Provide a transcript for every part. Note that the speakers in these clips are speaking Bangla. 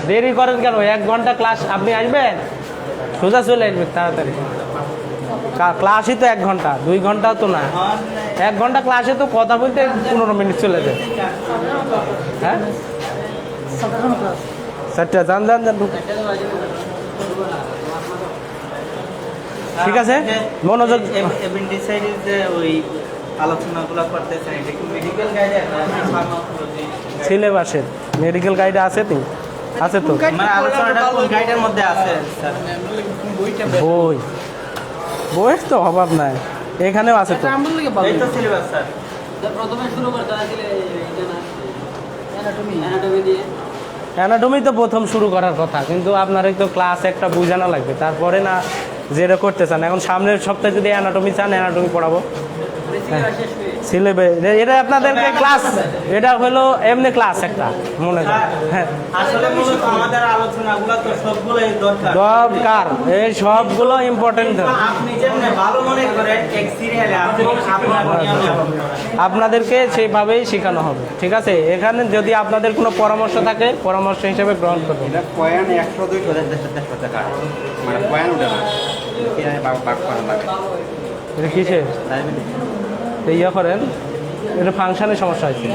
দেরি করেন কেন? 1 ঘন্টা ক্লাস, আপনি আসবেন সোজা চলে আসবেন তাড়াতাড়ি। ক্লাসই তো 1 ঘন্টা, 2 ঘন্টাও তো না। 1 ঘন্টা ক্লাসে তো কথা বলতে 15 মিনিট চলে যায়। হ্যাঁ, স্যারটা যান যান যান। ঠিক আছে, মনোযোগ। সিলেবাসের মেডিকেল গাইডে আছে তো, আছে তো। বই, বইয়ের তো অভাব নাই, এখানেও আছে তো। অ্যানাটমি তো প্রথম শুরু করার কথা, কিন্তু আপনার তো ক্লাস একটা বুঝানো লাগবে, তারপরে না যেটা করতে চান। এখন সামনের সপ্তাহে যদি অ্যানাটমি চান, অ্যানাটমি পড়াবো। সিলেবাস এটা আপনাদেরকে ক্লাস, এটা হলো এমনি ক্লাস একটা, মনে করেন। হ্যাঁ, দরকার, এই সবগুলো ইম্পর্টেন্ট। আপনাদেরকে সেইভাবেই শেখানো হবে, ঠিক আছে? এখানে যদি আপনাদের কোনো পরামর্শ থাকে, পরামর্শ হিসেবে গ্রহণ করবেন। এটা কিসে ইয়ে করেন, এটা ফাংশনের সমস্যা হয়েছে,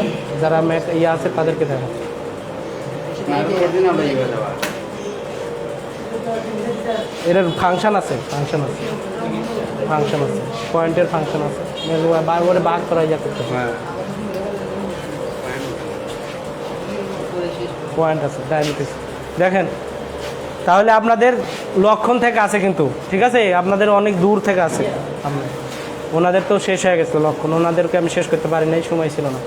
যারা ইয়ে আছে তাদেরকে দেখা। এটার ফাংশন আছে, ফাংশন আছে, ফাংশন আছে, পয়েন্টের ফাংশন আছে, বারবারে ভাগ করা যা করতে পয়েন্ট আছে, ডায়াবেটিস। দেখেন, তাহলে আপনাদের লক্ষণ থেকে আছে কিন্তু, ঠিক আছে? আপনাদের অনেক দূর থেকে আছে। ওনাদের তো শেষ হয়ে গেছে লক্ষণ, ওনাদেরকে আমি শেষ করতে পারি নাই, সময় ছিল না।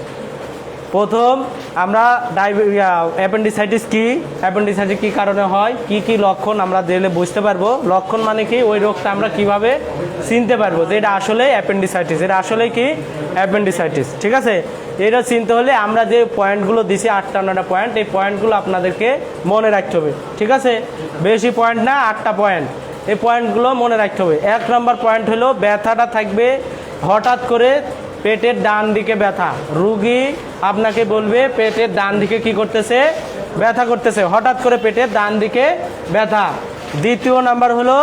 প্রথম আমরা অ্যাপেন্ডিসাইটিস কি, অ্যাপেন্ডিসাইটিস কী কারণে হয়, কি কি লক্ষণ আমরা দিলে বুঝতে পারবো। লক্ষণ মানে কি, ওই রোগটা আমরা কিভাবে চিনতে পারবো যে এটা আসলে অ্যাপেন্ডিসাইটিস, এটা আসলে কি অ্যাপেন্ডিসাইটিস, ঠিক আছে? এটা চিনতে হলে আমরা যে পয়েন্টগুলো দিছি, 8টা পয়েন্ট, এই পয়েন্টগুলো আপনাদেরকে মনে রাখতে হবে, ঠিক আছে? বেশি পয়েন্ট না, 8টা পয়েন্ট। এই পয়েন্টগুলো মনে রাখতে হবে। 1 নম্বর পয়েন্ট হলো ব্যথাটা থাকবে হঠাৎ করে পেটের ডান দিকে ব্যথা। রুগী আপনাকে বলবে পেটের ডান দিকে কি করতেছে, ব্যথা করতেছে, হঠাৎ করে পেটের ডান দিকে ব্যথা। 2য় নাম্বার হলো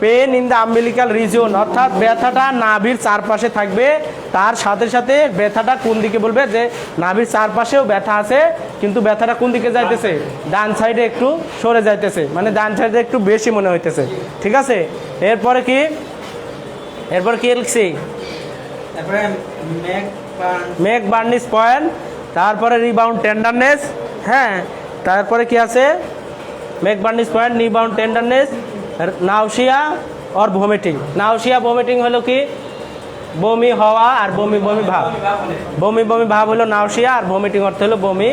pain in the umbilical region, অর্থাৎ ব্যথাটা নাভির চারপাশে থাকবে। তার সাথে সাথে ব্যথাটা কোন দিকে বলবে, যে নাভির চারপাশেও ব্যথা আছে, কিন্তু ব্যথাটা কোন দিকে যাইতেছে, ডান সাইডে একটু সরে যাইতেছে, মানে ডান সাইডে একটু বেশি মনে হইতেছে, ঠিক আছে? এরপরে কি, এরপরে কি লিখছি, মেক বার্নিশ পয়েন্ট, তারপরে রিবাউন্ড টেন্ডারনেস। হ্যাঁ, তারপরে কি আছে, McBurney's point, rebound tenderness, nausea আর ভমিটিং। নাউসিয়া ভমিটিং হলো কি, বমি হওয়া আর বমি বমি ভাব। বমি বমি ভাব হলো নাউসিয়া, আর ভমিটিং অর্থ হলো বমি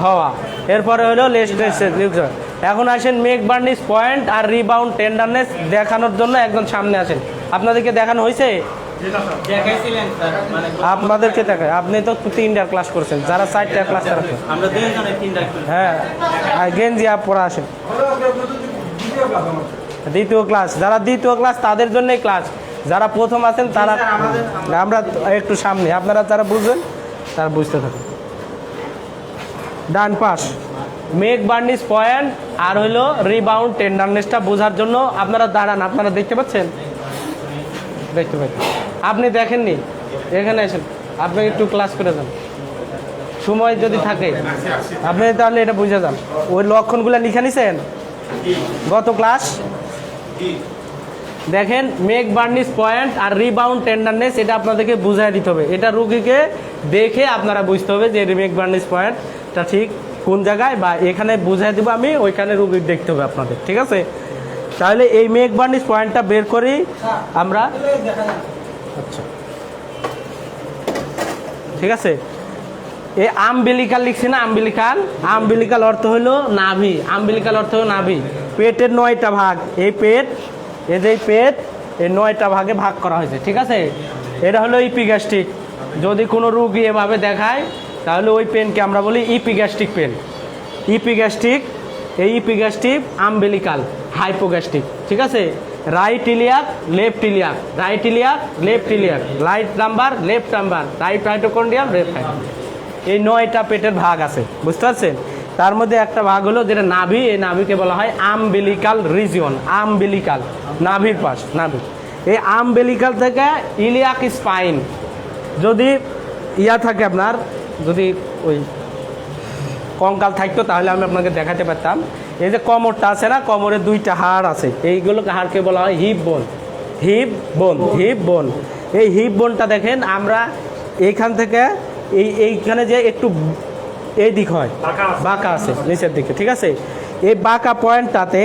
হওয়া। এরপরে হলো লেস্টের। এখন আসেন মেক বার্নিশ পয়েন্ট আর রিবাউন্ড টেন্ডারনেস দেখানোর জন্য একজন সামনে আসেন। আপনাদেরকে দেখানো হয়েছে? আপনাদেরকে দেখায়, আপনি তো 3টা ক্লাস করছেন, যারা 4টা ক্লাস রাখেন। হ্যাঁ, গেঞ্জি পড়া আসেন। 2য় ক্লাস, যারা 2য় ক্লাস তাদের জন্যই ক্লাস, যারা প্রথম আছেন তারা, আমরা একটু সামনে, আপনারা যারা বুঝবেন তারা বুঝতে থাকেন। ডান পাশ মেক বার্নিশ পয়েন্ট আর হলো রিবাউন্ড টেন্ডারনেসটা বোঝার জন্য আপনারা দাঁড়ান। আপনারা দেখতে পাচ্ছেন? দেখতে পাচ্ছেন? আপনি দেখেননি? এখানে আসেন, আপনি একটু ক্লাস করে যান, সময় যদি থাকে আপনি তাহলে এটা বুঝে যান। ওই লক্ষণগুলো লিখে নিছেন গত ক্লাস? দেখেন, মেক বার্নিশ পয়েন্ট আর রিবাউন্ড টেন্ডারনেস, এটা আপনাদেরকে বুঝাই দিতে হবে। এটা রুগীকে দেখে আপনারা বুঝতে হবে যে মেক বার্নিশ পয়েন্টটা ঠিক কোন জায়গায়, বা এখানে বুঝাই দেবো আমি, ওইখানে রুগী দেখতে হবে আপনাদের, ঠিক আছে? তাহলে এই মেক বার্নিশ পয়েন্টটা বের করি আমরা। আচ্ছা, ঠিক আছে। এই আম্বিলিকাল লিখছি না, আম্বিলিকাল, আম্বিলিকাল অর্থ হলো নাভি, আম্বিলিকাল অর্থ হলো নাভি। পেটের 9টা ভাগ, এই পেট, এই যে পেট, এই 9টা ভাগে ভাগ করা হয়েছে, ঠিক আছে? এটা হলো ইপিগ্যাস্ট্রিক। যদি কোনো রুগী এভাবে দেখায় তাহলে ওই পেনকে আমরা বলি ইপিগ্যাস্ট্রিক পেন। ইপিগ্যাস্ট্রিক, এই ইপিগ্যাস্ট্রিক, আম্বিলিকাল, হাইপোগ্যাস্ট্রিক, ঠিক আছে? Right iliac, left iliac, right iliac, left iliac, right lumbar, left lumbar, right hypochondrium, left hypochondrium, এই 9টা পেটের ভাগ আছে, বুঝতে পারছেন? তার মধ্যে একটা ভাগ হলো যেটা নাভি, এই নাভিকে বলা হয় আমবিলিকাল রিজিয়ন। আমবিলিকাল নাভির পাশ, নাভি। এই আমবিলিকাল থেকে ইলিয়াক স্পাইন, যদি ইয়া থাকে আপনার, যদি ওই কঙ্কাল থাকতো তাহলে আমি আপনাকে দেখাতে পারতাম। এই যে কোমরটা আছে না, কোমরে দুইটা হাড় আছে, এইগুলোকে হাড়কে বলা হয় হিপ বোন। হিপ বোন, হিপ বোন। এই হিপ বোনটা দেখেন আমরা এইখান থেকে এইখানে যে একটু এই দিক হয়, বাঁকা আছে নিচের দিকে, ঠিক আছে। এই বাঁকা পয়েন্টটাতে,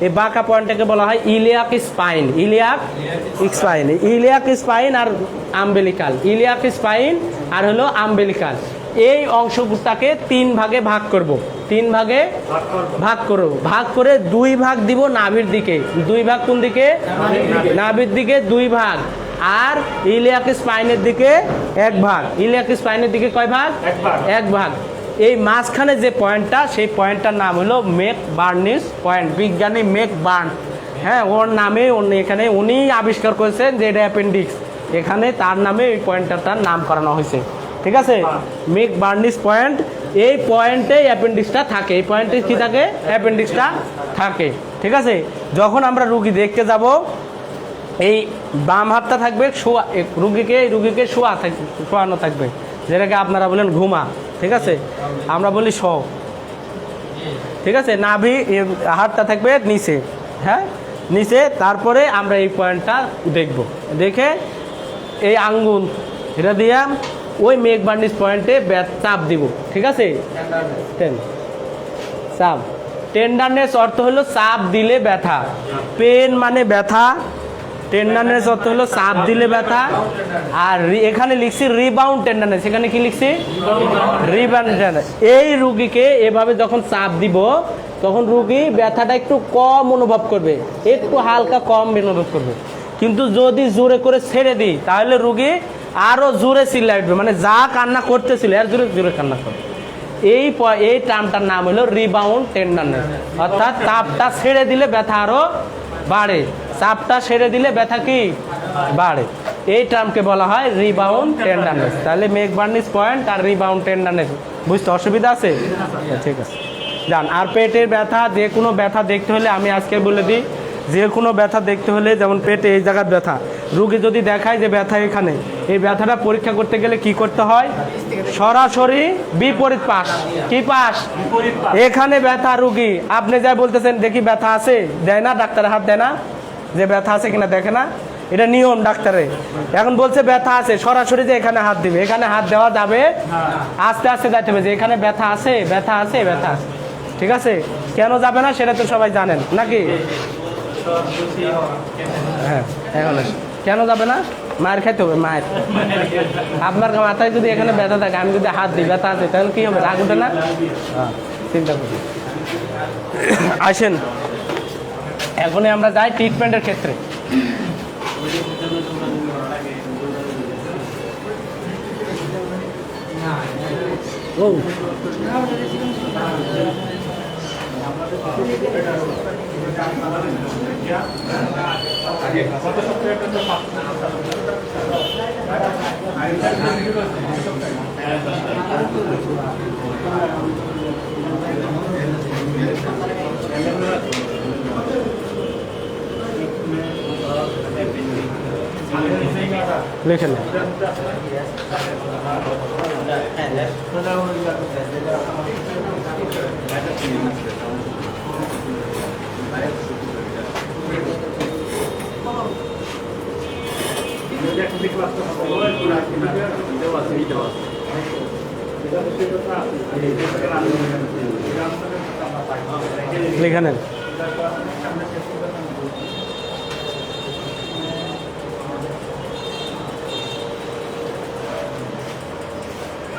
এই বাঁকা পয়েন্টটাকে বলা হয় iliac spine. Iliac spine, iliac spine আর আমবিলিকাল, ইলিয়াক স্পাইন আর হলো আমবিলিকাল। এই অংশটাকে 3 ভাগে ভাগ করব, 3 ভাগে ভাগ করব, ভাগ করে 2 ভাগ দিব নাভির দিকে। 2 ভাগ কোন দিকে? নাভির দিকে 2 ভাগ, আর ইলিয়াক স্পাইনের দিকে 1 ভাগ। ইলিয়াক স্পাইনের দিকে কয় ভাগ? 1 ভাগ। এই মাঝখানে যে পয়েন্টটা, সেই পয়েন্টটার নাম হলো মেক বার্নিস পয়েন্ট। বিজ্ঞানী মেক বার্ন, হ্যাঁ, ওর নামে এখানে উনি আবিষ্কার করেছেন যে এটা অ্যাপেন্ডিক্স, এখানে তার নামে এই পয়েন্টটার নাম করানো হয়েছে, ঠিক আছে। মেক বার্নিস পয়েন্ট, এই পয়েন্টে অ্যাপেন্ডিক্সটা থাকে। এই পয়েন্টে কি থাকে? অ্যাপেন্ডিক্সটা থাকে, ঠিক আছে। যখন আমরা রুগী দেখতে যাব, এই বাম হাতটা থাকবে শোয়া, রুগীকে শোয়ানো থাকবে, যেটাকে আপনারা বলেন ঘুমা, ঠিক আছে, আমরা বলি শো, ঠিক আছে। নাভি হাতটা থাকবে নিচে, হ্যাঁ নিচে। তারপরে আমরা এই পয়েন্টটা দেখব, দেখে এই আঙ্গুল এটা দিয়ে ওই মেক বার্নিস পয়েন্টে চাপ দিব, ঠিক আছে। চাপ, টেন্ডারনেস অর্থ হলো চাপ দিলে ব্যথা, পেন মানে ব্যথা, টেন্ডারনেস অর্থ হলো চাপ দিলে ব্যথা। আর এখানে লিখছি রিবাউন্ড টেন্ডারনেস, এখানে কি লিখছি? Rebound tenderness. এই রুগীকে এভাবে যখন চাপ দিব, তখন রুগী ব্যথাটা একটু কম অনুভব করবে, একটু হালকা কম অনুভব করবে। কিন্তু যদি জোরে করে ছেড়ে দিই, তাহলে রুগী আরও জোরে চিল্লাই উঠবে, মানে যা কান্না করতেছিল আর জোরে জোরে কান্না করবে। এই টার্মটার নাম হলো রিবাউন্ড টেন্ডারনেস, অর্থাৎ চাপটা ছেড়ে দিলে ব্যথা আরও বাড়ে, চাপটা ছেড়ে দিলে ব্যথা কি বাড়ে। এই টার্মকে বলা হয় রিবাউন্ড টেন্ডারনেস। তাহলে মেক বার্নিস পয়েন্ট আর রিবাউন্ড টেন্ডারনেস বুঝতে অসুবিধা আছে? ঠিক আছে, যান। আর পেটের ব্যথা, যে কোনো ব্যথা দেখতে হলে আমি আজকে বলে দিই, যে কোনো ব্যথা দেখতে হলে, যেমন পেটে এই জায়গার ব্যথা, রুগী যদি দেখায় যে ব্যথা এখানে, এই ব্যথাটা পরীক্ষা করতে গেলে কি করতে হয়? সরাসরি বিপরীত পাশ। কি পাশ? এখানে ব্যথা, রুগী আপনি যা বলতেছেন দেখি ব্যথা আছে, দেয় না, ডাক্তারের হাত দেয় না, যে ব্যথা আছে কিনা দেখে না, এটা নিয়ম ডাক্তারে। এখন বলছে ব্যথা আছে, সরাসরি যে এখানে হাত দিবে, এখানে হাত দেওয়া যাবে, আস্তে আস্তে যাইতে হবে যে এখানে ব্যথা আছে, ব্যথা আছে, ব্যথা আছে, ঠিক আছে। কেন যাবে না সেটা তো সবাই জানেন নাকি? হ্যাঁ, এখন কেন যাবে না? মায়ের খাইতে হবে, মায়ের। আপনার মাথায় যদি এখানে ব্যথা থাকে, আমি যদি হাত দিই ব্যথা আছে, তাহলে কি হবে? রাগ উঠে না? চিন্তা করি। আসেন, এখনই আমরা যাই ট্রিটমেন্টের ক্ষেত্রে। ও লিখে নেন। লিখে নেন।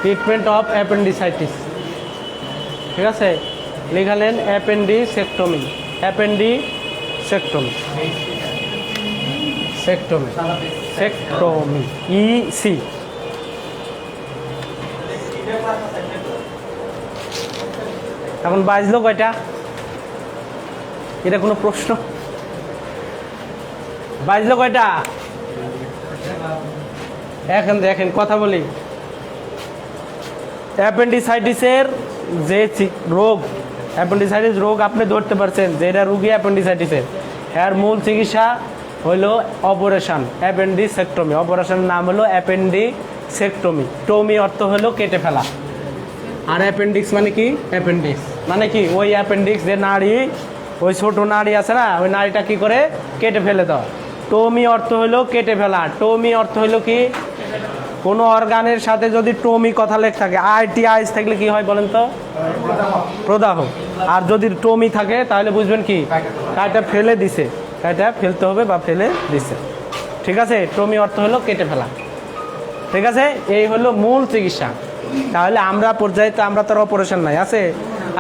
ট্রিটমেন্ট অফ অ্যাপেন্ডিসাইটিস, ঠিক আছে। লিখালেন অ্যাপেন্ডিসেক্টমি, অ্যাপেন্ডিসেক্টমি, সেক্টমি, সেক্টমি, ইসি। এখন বাজলো কয়টা? এটা কোনো প্রশ্ন? বাজলো কয়টা? এখন দেখেন, কথা বলি। অ্যাপেন্ডিসাইটিসের যে রোগ অ্যাপেন্ডিসাইটিস রোগ আপনি ধরতে পারছেন যে এটা রুগী অ্যাপেন্ডিসাইটিসের, এর মূল চিকিৎসা হলো অপারেশন অ্যাপেন্ডিসেক্টমি। অপারেশনের নাম হলো অ্যাপেন্ডিসেক্টমি। টমি অর্থ হলো কেটে ফেলা, আর অ্যাপেন্ডিক্স মানে কি? অ্যাপেন্ডিক্স মানে কি? ওই অ্যাপেন্ডিক্স যে নাড়ি, ওই ছোট নাড়ি আছে না, ওই নাড়িটা কি করে কেটে ফেলে দেওয়া। টমি অর্থ হলো কেটে ফেলা। টমি অর্থ হলো কি? কোনো অর্গানের সাথে যদি টমি কথা লেখ থাকে, আইটিআইস থাকলে কি হয় বলেন তো? প্রদাহ। আর যদি টমি থাকে তাহলে বুঝবেন কি? কাটা ফেলে দিছে, কাটা ফেলতে হবে বা ফেলে দিছে। ঠিক আছে, টমি অর্থ হলো কেটে ফেলা। ঠিক আছে, এই হলো মূল চিকিৎসা। তাহলে আমরা পর্যায়ে তো আমরা তো অপারেশন নাই আছে,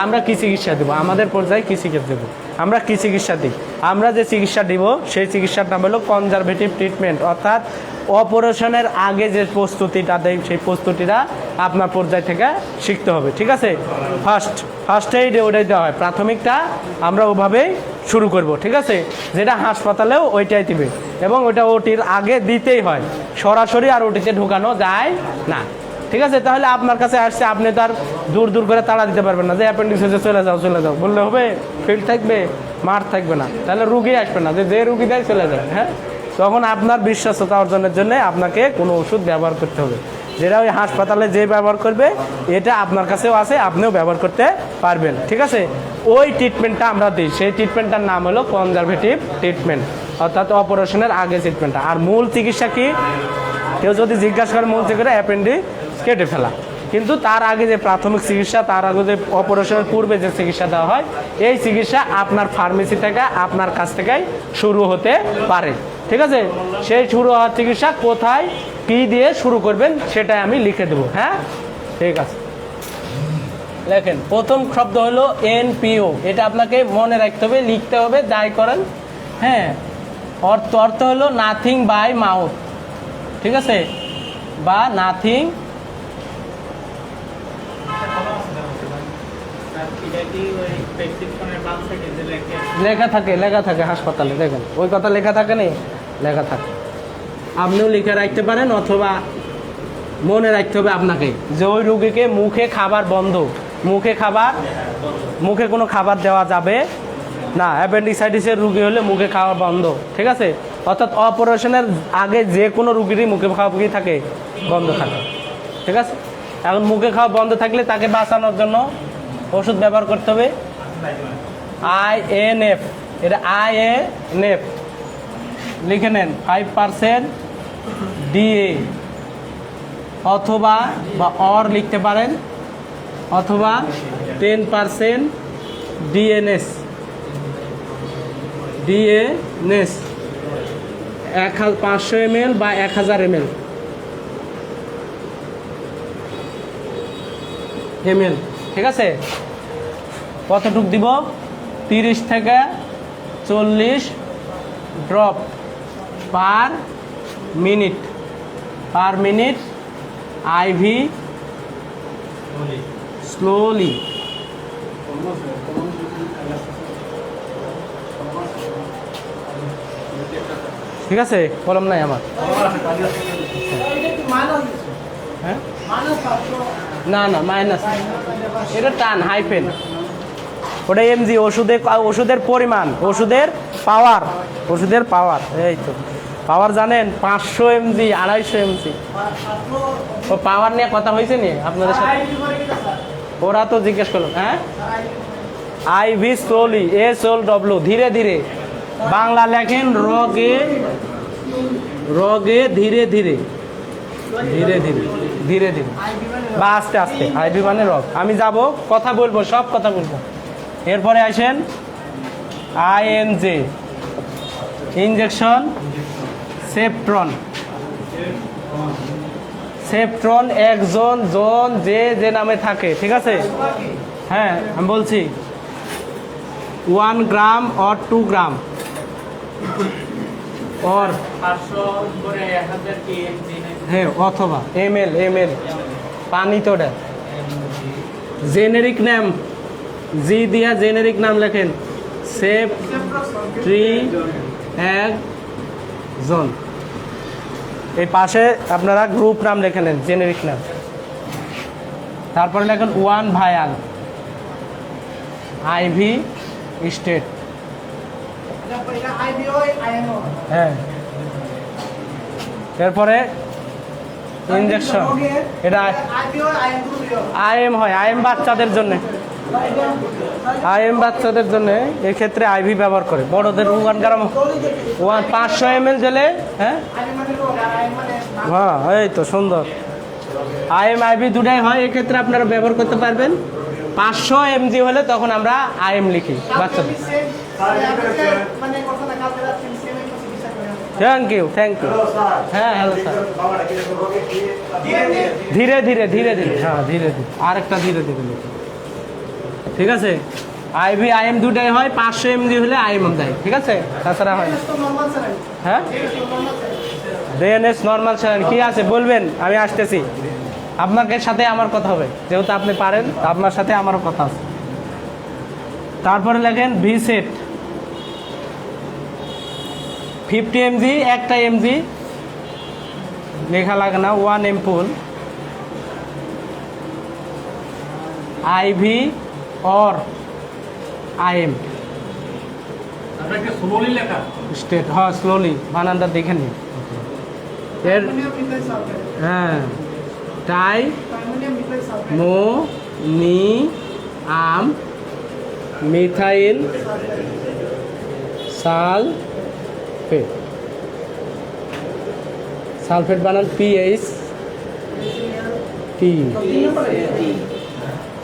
আমরা কি চিকিৎসা দেবো? আমাদের পর্যায়ে কি চিকিৎসা দেবো? আমরা কি চিকিৎসা দিই? আমরা যে চিকিৎসা দিব সেই চিকিৎসার নাম হলো কনজারভেটিভ ট্রিটমেন্ট, অর্থাৎ অপারেশনের আগে যে প্রস্তুতিটা দেয় সেই প্রস্তুতিটা আপনার পর্যায় থেকে শিখতে হবে। ঠিক আছে, ফার্স্ট এইড ওটাই দেওয়া হয়, প্রাথমিকটা আমরা ওভাবেই শুরু করব। ঠিক আছে, যেটা হাসপাতালেও ওইটাই দিবে এবং ওটা ওটির আগে দিতেই হয়, সরাসরি আর ওটিতে ঢুকানো যায় না। ঠিক আছে, তাহলে আপনার কাছে আসছে, আপনি তার দূর দূর করে তাড়া দিতে পারবেন না যে অ্যাপেন্ডিক্স হয়েছে চলে যাও বললে হবে? ফিল্ড থাকবে, মাঠ থাকবে না, তাহলে রুগী আসবে না, যে রুগী দেয় চলে যায়। হ্যাঁ, তখন আপনার বিশ্বাসতা অর্জনের জন্য আপনাকে কোনো ওষুধ ব্যবহার করতে হবে, যেটা ওই হাসপাতালে যে ব্যবহার করবে এটা আপনার কাছেও আছে, আপনিও ব্যবহার করতে পারবেন। ঠিক আছে, ওই ট্রিটমেন্টটা আমরা দিই, সেই ট্রিটমেন্টটার নাম হলো কনজারভেটিভ ট্রিটমেন্ট, অর্থাৎ অপারেশনের আগে ট্রিটমেন্টটা। আর মূল চিকিৎসা কি? কেউ যদি জিজ্ঞাসা করে মূল চিকিৎসা অ্যাপেন্ডিক্স কেটে ফেলা, কিন্তু তার আগে যে প্রাথমিক চিকিৎসা, তার আগে যে অপারেশনের পূর্বে যে চিকিৎসা দেওয়া হয়, এই চিকিৎসা আপনার ফার্মেসি থেকে, আপনার কাছ থেকেই শুরু হতে পারে। ঠিক আছে, সেই শুরু হওয়ার চিকিৎসা কোথায় কী দিয়ে শুরু করবেন সেটাই আমি লিখে দেবো। হ্যাঁ, ঠিক আছে, লেখেন। প্রথম শব্দ হলো এনপিও, এটা আপনাকে মনে রাখতে হবে, লিখতে হবে, যাই করেন। হ্যাঁ, অর্থ হলো নাথিং বাই মাউথ। ঠিক আছে, বা নাথিং লেখা থাকে হাসপাতালে, দেখেন ওই কথা লেখা থাকে নি, লেখা থাকে। আপনিও লিখে রাখতে পারেন, অথবা মনে রাখতে হবে আপনাকে যে ওই রুগীকে মুখে খাবার বন্ধ, মুখে কোনো খাবার দেওয়া যাবে না। অ্যাপেন্ডিসাইটিসের রুগী হলে মুখে খাওয়া বন্ধ। ঠিক আছে, অর্থাৎ অপারেশনের আগে যে কোনো রুগীরই মুখে খাওয়া কি থাকে? বন্ধ থাকে। ঠিক আছে, এখন মুখে খাওয়া বন্ধ থাকলে তাকে বাঁচানোর জন্য ওষুধ ব্যবহার করতে হবে INF। এটা INF লিখে নেন, 5% DA, অথবা বা অর লিখতে পারেন, অথবা 10% DNS 500 ml বা 1000 ml। ঠিক আছে, কতটুক দিব? 30 থেকে 40 drop per minute IV slowly. ঠিক আছে, কলম নাই আমার। হ্যাঁ, না মাইনাস, এটা টান হাইফেন, ওটা এমজি। ওষুধের পরিমাণ, ওষুধের পাওয়ার, এই তো পাওয়ার জানেন, 500 mg 250 mg। ও পাওয়ার নিয়ে কথা হয়েছে নি আপনাদের সাথে? ওরা তো জিজ্ঞেস করলো। হ্যাঁ, IV স্লোলি, SLW, ধীরে ধীরে। বাংলা লেখেন রগে ধীরে ধীরে বা আস্তে আস্তে। IV মানে রগ। আমি যাব, কথা বলবো, সব কথা বলবো। এরপরে আসেন INJ, ইনজেকশন সেপ্ট্রন একজন জন যে নামে থাকে। ঠিক আছে, হ্যাঁ আমি বলছি 1 গ্রাম or 2 গ্রাম or হ্যাঁ, অথবা ml পানি। তো ওটা জেনেরিক নাম, জি দিয়া জেনেরিক নাম লেখেন, একজন। এই পাশে আপনারা গ্রুপ নাম লেখে নেন, জেনেরিক নাম। তারপরে লেখেন 1 ভায়াল, আইভি স্টেট। হ্যাঁ, এরপরে ইনজেকশন, এটা আইএম হয়, আইএম বাচ্চাদের জন্য, আইএম বাচ্চাদের জন্য এক্ষেত্রে আইভি ব্যবহার করে। বড়দের 1 গ্রাম 500 ml জেলে। হ্যাঁ হ্যাঁ, এই তো সুন্দর। আইএম আইভি দুটাই হয়, এক্ষেত্রে আপনারা ব্যবহার করতে পারবেন। 500 mg হলে তখন আমরা আইএম লিখি বাচ্চাদের। Thank you, thank you. হ্যাঁ হ্যালো স্যার, ধীরে ধীরে ধীরে ধীরে, হ্যাঁ ধীরে ধীরে, আরেকটা ধীরে ধীরে লিখি, ঠিক আছে। আইভি আইএম দুটাই হয়, 500 mg হলে আইএম দেয়, ঠিক আছে, তাছাড়া হয়। হ্যাঁ, ডিএনএস নর্মাল স্যালাইন কি আছে বলবেন, আমি আসতেছি। আপনাকে সাথে আমার কথা হবে, যেহেতু আপনি পারেন, আপনার সাথে আমারও কথা আছে। তারপরে লেখেন ভি সেট 50 mg, একটা এমজি লেখা লাগে না, 1 এমপুল আইভি অর আইএম স্টেট। হ্যাঁ স্লোলি, বানানটা দেখে নিন। এর হ্যাঁ, টাই মো নি আম মিথাইল সালফেট, সালফেট বানান পিএইচ টি,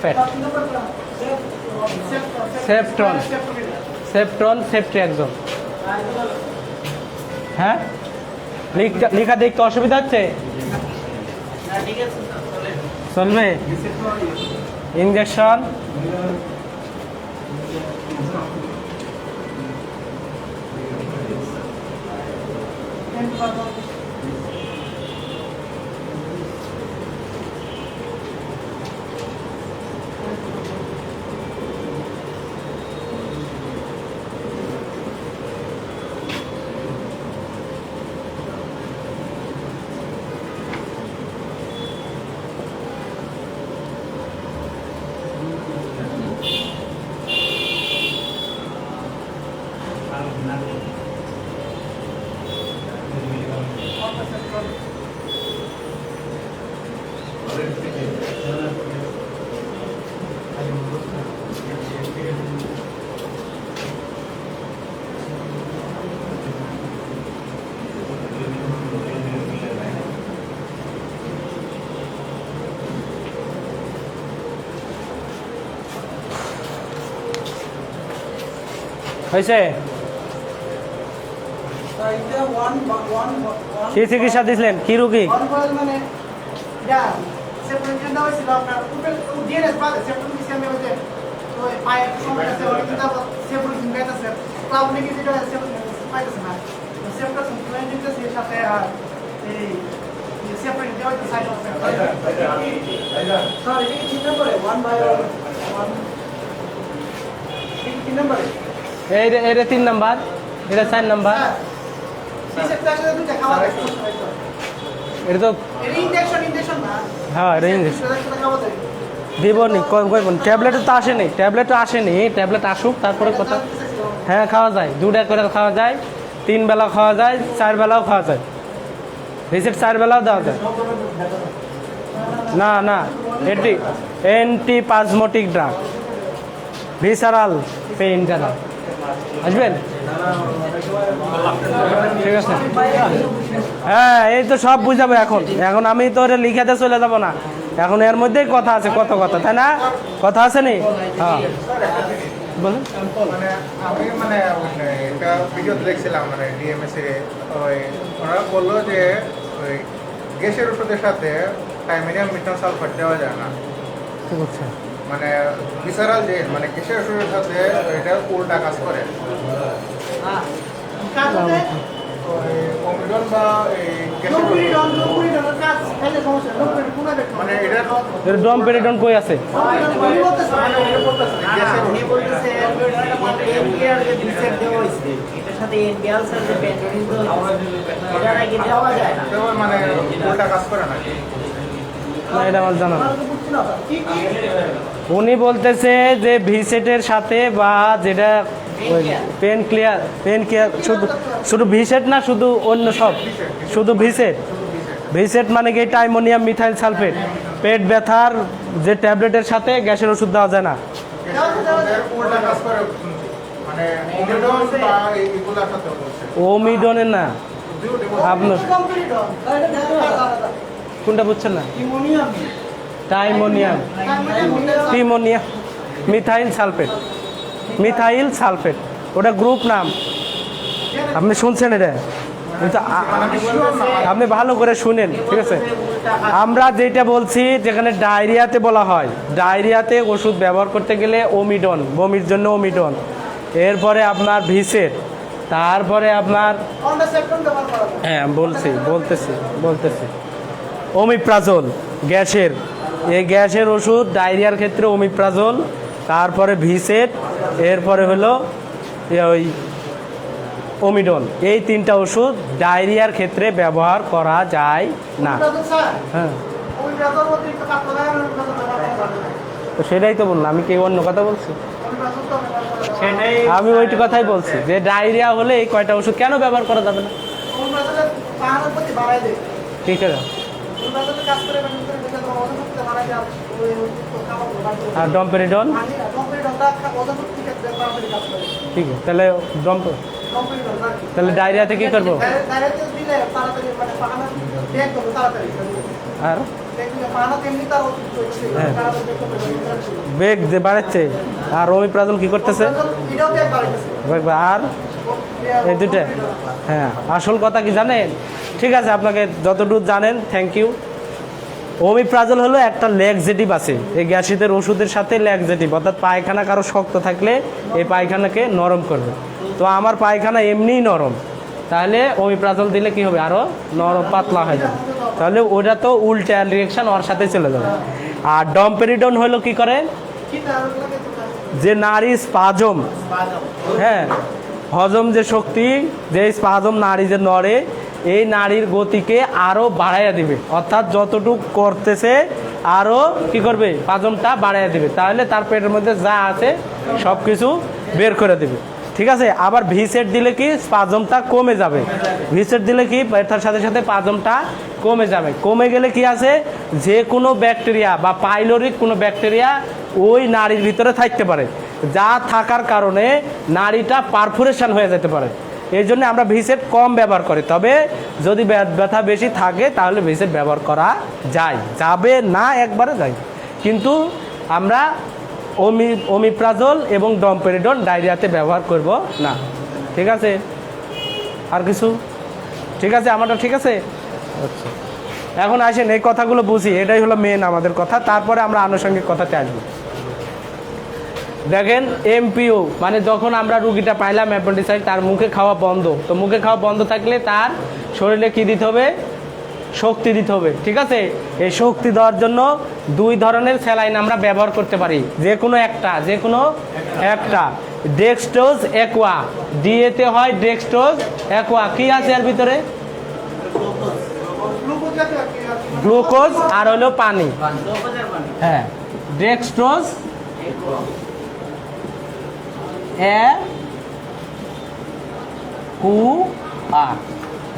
ফ্যাট, সেপ্টন, সেপ্টন, সেপ্ট্রিয়াক্সন। হ্যাঁ, লেখা দেখতে অসুবিধা হচ্ছে? চলবে। ইঞ্জেকশন হয়েছে? কি চিকিৎসা দিয়েছিলেন, কি রুগী? এটা 3 নাম্বার, এটা 4 নাম্বার। এটা তো হ্যাঁ, এটা ইঞ্জেকশন দিব নি, ট্যাবলেট তো আসেনি, ট্যাবলেট আসেনি, ট্যাবলেট আসুক তারপরে কথা। হ্যাঁ খাওয়া যায়, 2টা করে খাওয়া যায়, 3 বেলা খাওয়া যায়, 4 বেলাও খাওয়া যায়। রিসেট 4 বেলাও দেওয়া যায়। না না, এটি অ্যান্টিপাজমোটিক ড্রাগ, ভিসারাল পেইন কিলার। আসবেন? ঠিক আছে। হ্যাঁ, এই তো সব বুঝাবো এখন। এখন আমি তো ওরা লিখাতে চলে যাব না, এখন এর মধ্যেই কথা আছে, কত কথা, তাই না? কথা আছে নি? হ্যাঁ বলুন। মানে আমি একটা ভিডিওতে দেখছিলাম, ডিএমএসি ওরা বললো যে ওই গ্যাসের ওষুধের সাথে টাইমেনিয়াম মিথাইল সালফেট দেওয়া যায় না। মানে ভিসারাল যে গ্যাসের ওষুধের সাথে এটা উল্টা কাজ করে। অমিডন বা মানে এটা ডমপেরিডন কই আছে? মানে উল্টা কাজ করে না, এটা আমার জানা। উনি বলতেছে যে ভিসেটের সাথে বা যেটা পেন কেয়ার শুধু শুধু ভিসেট না, শুধু অন্য সব, শুধু ভিসেট। ভিসেট মানে কি টাইমোনিয়াম মিথাইল সালফেট, পেট ব্যথার যে ট্যাবলেটের সাথে গ্যাসের ওষুধ দেওয়া যায় না। উল্টা কাজ করে শুনছি। মানে ওমিডন বা এগুলোর সাথে বলছে। ওমিডনের না, আপনার কোনটা বুঝছেন না? Tiemonium, tiemonium methyl sulfate, methyl sulfate, ওটা গ্রুপ নাম। আপনি শুনছেন এটা? কিন্তু আপনি ভালো করে শুনেন, ঠিক আছে? আমরা যেটা বলছি, যেখানে ডায়রিয়াতে বলা হয়, ডায়রিয়াতে ওষুধ ব্যবহার করতে গেলে ওমিডন, বমির জন্য ওমিডন, এরপরে আপনার ভিসেট, তারপরে আপনার হ্যাঁ বলতেছি ওমিপ্রাজল গ্যাসের, এই গ্যাসের ওষুধ ডায়রিয়ার ক্ষেত্রে ওমিপ্রাজল, তারপরে ভিসেট, এরপরে হলো ওই ওমিডন। এই তিনটা ওষুধ ডায়রিয়ার ক্ষেত্রে ব্যবহার করা যায় না। হ্যাঁ, তো সেটাই তো বললাম, আমি কি অন্য কথা বলছি? আমি ওইটি কথাই বলছি যে ডায়রিয়া হলে এই কয়টা ওষুধ কেন ব্যবহার করা যাবে না? ঠিক আছে। আর ডম্পেরিডন, ঠিক আছে, তাহলে তাহলে ডায়রিয়াতে কি করবো? আর বেগ যে বাড়াচ্ছে, আর ওমিপ্রাজল কি করতেছে? আর এই দুটা, হ্যাঁ, আসল কথা কি জানেন? ঠিক আছে, আপনাকে যতটুকু জানেন থ্যাংক ইউ। ওমিপ্রাজল হলো একটা ল্যাক্সেটিভ আছে, এই গ্যাসিদের ওষুধের সাথে ল্যাক্সেটিভ, অর্থাৎ পায়খানা কারো শক্ত থাকলে এই পায়খানাকে নরম করবে। তো আমার পায়খানা এমনিই নরম, তাহলে ওমিপ্রাজল দিলে কি হবে? আরও নরম পাতলা হয়ে যাবে, তাহলে ওটা তো উল্টা রিয়েকশন ওর সাথে চলে যাবে। আর ডম্পেরিডন হলো কি করে? যে নারী স্পাজম, হ্যাঁ, হজম যে শক্তি, যে স্পাজম নারী যে নড়ে, এই নারীর গতিকে আরও বাড়াইয়া দিবে, অর্থাৎ যতটুকু করতেছে আরও কি করবে? পাজমটা বাড়াইয়া দিবে, তাহলে তার পেটের মধ্যে যা আছে সব কিছু বের করে দিবে, ঠিক আছে? আবার ভিসেট দিলে কি? স্পাজমটা কমে যাবে। ভিসেট দিলে কি? ব্যথার সাথে সাথে পাজমটা কমে যাবে। কমে গেলে কি আছে? যে কোনো ব্যাকটেরিয়া বা পাইলোরিক কোনো ব্যাকটেরিয়া ওই নারীর ভিতরে থাকতে পারে, যা থাকার কারণে নারীটা পারফোরেশন হয়ে যেতে পারে। এই জন্য আমরা ভিসেট কম ব্যবহার করি, তবে যদি ব্যথা বেশি থাকে তাহলে ভিসেট ব্যবহার করা যাবে না, একবারে যায়। কিন্তু আমরা ওমিপ্রাজল এবং ডম্পেরিডন ডায়রিয়াতে ব্যবহার করব না, ঠিক আছে? আর কিছু? ঠিক আছে, আমারটা ঠিক আছে। আচ্ছা, এখন আসেন এই কথাগুলো বুঝি, এটাই হলো মেন আমাদের কথা, তারপরে আমরা আনুষঙ্গিক কথাতে আসবো। দেখেন, এমপিও মানে যখন আমরা রুগীটা পাইলাম অ্যাপেন্ডিসাইটিস, তার মুখে খাওয়া বন্ধ, তো মুখে খাওয়া বন্ধ থাকলে তার শরীরে কি দিতে হবে? শক্তি দিতে হবে, ঠিক আছে? এই শক্তি দেওয়ার জন্য দুই ধরনের স্যালাইন আমরা ব্যবহার করতে পারি, যে কোনো একটা ডেক্সট্রোজ অ্যাকোয়া, ডিএতে হয় ডেক্সট্রোজ অ্যাকোয়া। কি আছে এর ভিতরে? গ্লুকোজ আর হলো পানি, হ্যাঁ, ডেক্সট্রোজ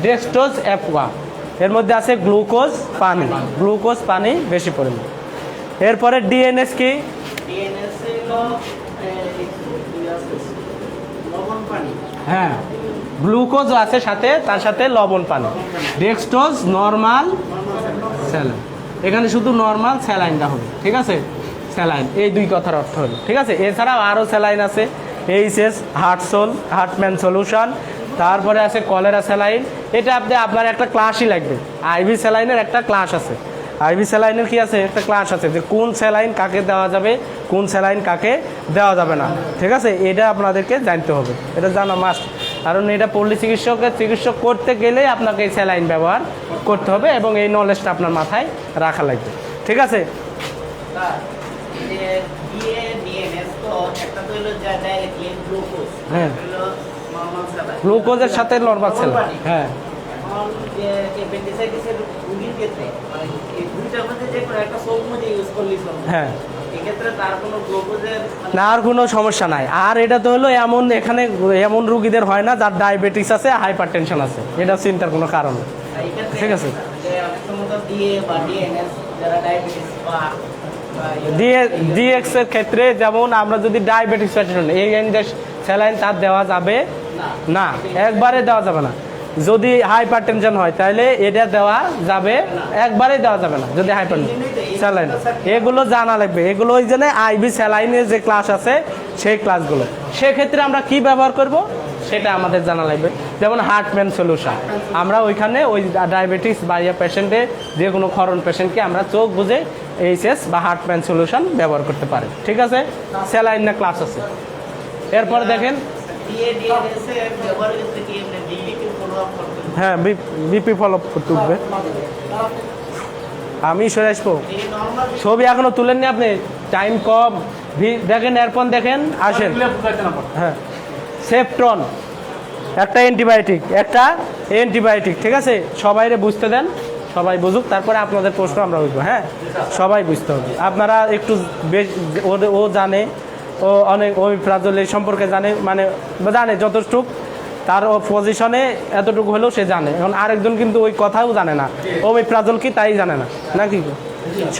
ডেক্সট্রোজ অ্যাকোয়া, এর মধ্যে আছে গ্লুকোজ পানি বেশি পরিমাণ। এরপরে ডিএনএস কি? হ্যাঁ, গ্লুকোজ আছে সাথে, তার সাথে লবণ পানি। ডেক্সট্রোজ নর্মাল স্যালাইন, এখানে শুধু নর্মাল স্যালাইনটা হবে, ঠিক আছে? স্যালাইন, এই দুই কথার অর্থ হলো, ঠিক আছে? এছাড়াও আরও স্যালাইন আছে, এইচএস, হার্টম্যান সলিউশন, তারপরে আছে কলেরা স্যালাইন। এটা আপনার একটা ক্লাসই লাগবে, আইভি স্যালাইনের একটা ক্লাস আছে। আইভি স্যালাইনের কি আছে? একটা ক্লাস আছে, যে কোন স্যালাইন কাকে দেওয়া যাবে, কোন স্যালাইন কাকে দেওয়া যাবে না, ঠিক আছে? এটা আপনাদেরকে জানতে হবে, এটা জানা মাস্ট, কারণ এটা পল্লী চিকিৎসক করতে গেলে আপনাকে এই স্যালাইন ব্যবহার করতে হবে, এবং এই নলেজটা আপনার মাথায় রাখা লাগবে, ঠিক আছে? হ্যাঁ, গ্লুকোজের সাথে নরমাল স্যালাইন, হ্যাঁ, হ্যাঁ, এক্ষেত্রে তার কোনো গ্লুকোজের না, আর কোনো সমস্যা নাই। আর এটা তো হলো এমন, এখানে এমন রুগীদের হয় না যার ডায়াবেটিস আছে, হাইপার টেনশন আছে, এটা চিন্তার কোনো কারণ নেই। ঠিক আছে। যে অনেক সময় তো ডিএ বা ডিএনএস যারা ডায়াবেটিস বা ডিএক্স এর ক্ষেত্রে যেমন আমরা যদি ডায়াবেটিস পেশেন্ট এই স্যালাইন তার দেওয়া যাবে না, একবারে দেওয়া যাবে না। যদি হাইপার টেনশন হয় তাহলে এটা দেওয়া যাবে, একবারে দেওয়া যাবে না যদি হাইপার স্যালাইন। এগুলো জানা লাগবে, এগুলো ওই জন্য আইভি স্যালাইনের যে ক্লাস আছে সেই ক্লাসগুলো। সেক্ষেত্রে আমরা কি ব্যবহার করব সেটা আমাদের জানা লাগবে। যেমন হার্টম্যান সলিউশন, আমরা ওইখানে ওই ডায়াবেটিস বা পেশেন্টে যে কোনো ক্ষরণ পেশেন্টকে আমরা চোখ বুঝে এইচএস বা হার্টম্যান সলিউশন ব্যবহার করতে পারি। ঠিক আছে, স্যালাইন না ক্লাস আছে। এরপর দেখেন, ডিএ ডিএনএস এর ব্যবহার করতে কি আপনি ডিবিকে ফলো আপ করতে হ্যাঁ বিপি ফলো করতে উঠবে। আমি সরে আসবো, এই নরমাল ছবি এখনো তুলেননি আপনি, টাইম কম। দেখেন এরপর দেখেন, আসেন। হ্যাঁ, সেফট্রন একটা অ্যান্টিবায়োটিক, ঠিক আছে। সবাইরে বুঝতে দেন, সবাই বুঝুক, তারপরে আপনাদের প্রশ্ন আমরা বুঝবো। হ্যাঁ, সবাই বুঝতে হবে। আপনারা একটু বেশ, ও জানে, ও অনেক ওমিপ্রাজল এই সম্পর্কে জানে, মানে জানে যতটুক তার পজিশনে এতটুকু হলেও সে জানে। এখন আরেকজন কিন্তু ওই কথাও জানে না, ওমিপ্রাজল কি তাই জানে না, নাকি?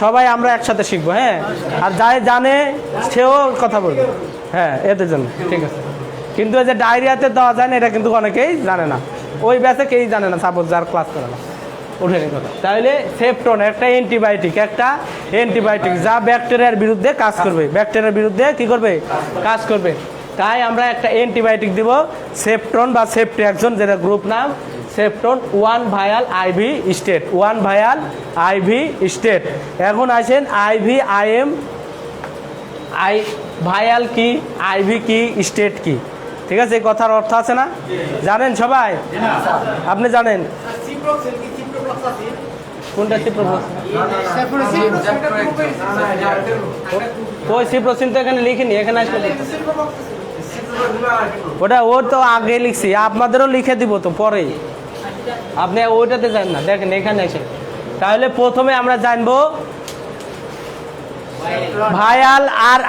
সবাই আমরা একসাথে শিখবো। হ্যাঁ, আর যাই জানে সেও কথা বলবে। হ্যাঁ, এদের জন্য ঠিক আছে। কিন্তু এই যে ডায়রিয়াতে দেওয়া যায় না, এটা কিন্তু অনেকেই জানে না, ওই ব্যাচে কেই জানে না, সাপোজ যার ক্লাস করে না, উঠেনি কথা। তাহলে সেফট্রন একটা অ্যান্টিবায়োটিক যা ব্যাকটেরিয়ার বিরুদ্ধে কাজ করবে, ব্যাকটেরিয়ার বিরুদ্ধে কি করবে, কাজ করবে। তাই আমরা একটা অ্যান্টিবায়োটিক দিব, সেফট্রন বা সেফট্রিয়াক্সন, যেটা গ্রুপ নাম সেফট্রন 1 ভায়াল আইভি স্টেট। এখন আসেন IVIM, ভায়াল কি, আইভি কি, স্টেট কি, ঠিক আছে? এই কথার অর্থ আছে না, জানেন সবাই? আপনি জানেন কোনটা সিপ্রোফ্লক্স? ওই সিপ্রোসিন তো এখানে লিখিনি, এখানে আসলে ওটা ও তো আগে লিখছি, আপনাদেরও লিখে দিব তো পরে, আপনি ওইটাতে যান না। দেখেন এখানে এসে, তাহলে প্রথমে আমরা জানবো ভায়াল আর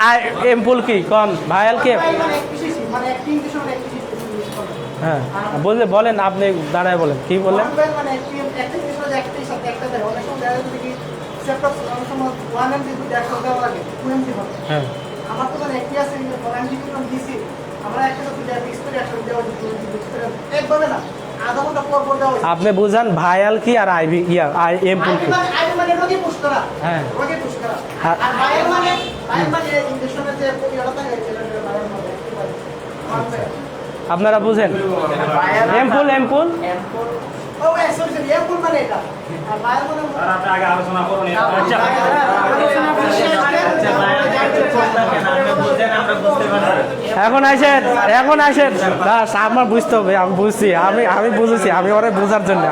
এম্পুল কি, কন ভায়াল কি? হ্যাঁ, বলেন আপনি, দাঁড়ায় বলেন কি বলেন। হ্যাঁ, আমার তো মানে একই আছে, দিছি আমরা একটা একভাবে না, আধা ঘন্টা পর পর দেওয়া। আপনি বুঝান ভায়াল কি আর এম্পুল কি। মানে রোগী পুশ করা, হ্যাঁ, রোগী পুশ করা। আর আর ভাইরাল মানে ইনজেকশনের যে ইয়েটা থাকে সেটা ভাইরাল মানে কি বলে আপনারা বুঝেন এম্পুল ও সরি এম্পুল মানে এটা, আর ভাইরাল মানে আপনি আগে আলোচনা করুন। এখন আসেন বাস, আমার বুঝতে হবে, আমি বুঝছি, আমি বুঝেছি, আমি ওরে বোঝার জন্য,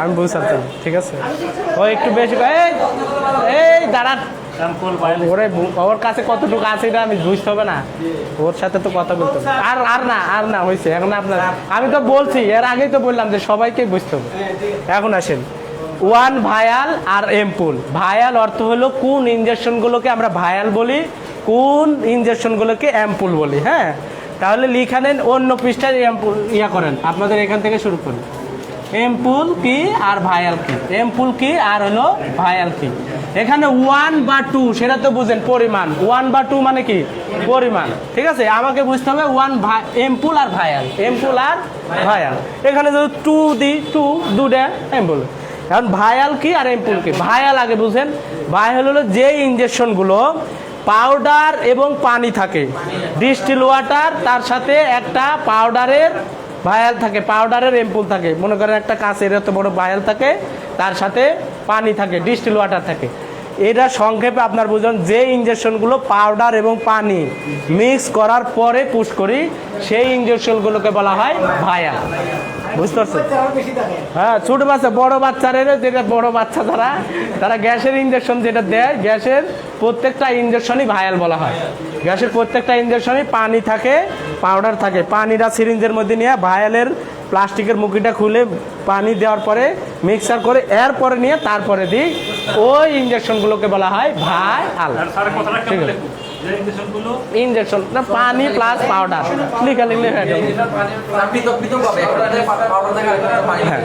ঠিক আছে? ও একটু বেশি এই দাঁড়ান, ওর কাছে কতটুকু আছে এটা আমি বুঝতে হবে না, ওর সাথে তো কথা বলতে হবে। আর না হয়েছে। এখন আপনার, আমি তো বলছি, এর আগেই তো বললাম যে সবাইকে বুঝতে হবে। এখন আসেন 1 ভায়াল আর এম্পুল। ভায়াল অর্থ হলো কোন ইনজেকশনগুলোকে আমরা ভায়াল বলি, কোন ইনজেকশনগুলোকে অ্যাম্পুল বলি। হ্যাঁ, তাহলে লিখা নেন, অন্য পৃষ্ঠায় অ্যাম্পুল করেন, আপনাদের এখান থেকে শুরু করুন। এম্পুল কি আর ভায়াল কি, এম্পুল কি আর হলো ভায়াল কি। এখানে 1 বা 2 সেটা তো বুঝেন, পরিমাণ। 1 বা 2 মানে কি, পরিমাণ। ঠিক আছে, আমাকে বুঝতে হবে এম্পুল আর ভায়াল, এখানে যদি 2 দিই, 2 দুটা এম্পুল। এখন ভায়াল কি আর এম্পুল কি, ভায়াল আগে বুঝেন। ভায়াল হলো যে ইনজেকশনগুলো পাউডার এবং পানি থাকে, ডিস্টিল ওয়াটার, তার সাথে একটা পাউডারের ভায়াল থাকে, পাউডারের এম্পুল থাকে। মনে করেন একটা কাঁচের এত বড় ভায়াল থাকে, তার সাথে পানি থাকে, ডিস্টিল ওয়াটার থাকে। এটা সংক্ষেপে আপনার বুঝুন, যে ইনজেকশনগুলো পাউডার এবং পানি মিক্স করার পরে পুশ করি, সেই ইনজেকশনগুলোকে বলা হয় ভায়াল। বুঝতে পারছেন? হ্যাঁ, ছোট বাচ্চা, বড় বাচ্চাদের, যেটা বড় বাচ্চা তারা গ্যাসের ইনজেকশন যেটা দেয়, গ্যাসের প্রত্যেকটা ইনজেকশনই ভায়াল বলা হয়। গ্যাসের প্রত্যেকটা ইনজেকশনই পানি থাকে, পাউডার থাকে। পানিটা সিরিঞ্জের মধ্যে নিয়ে ভায়ালের প্লাস্টিকের মুখিটা খুলে পানি দেওয়ার পরে মিক্সার করে এরপরে নিয়ে তারপরে দিই, ওই ইনজেকশনগুলোকে বলা হয় ভায়াল। ঠিক আছে। ইনজেকশন না, পানি প্লাস পাউডার লিখে লিখলে হয়ে যাবে। হ্যাঁ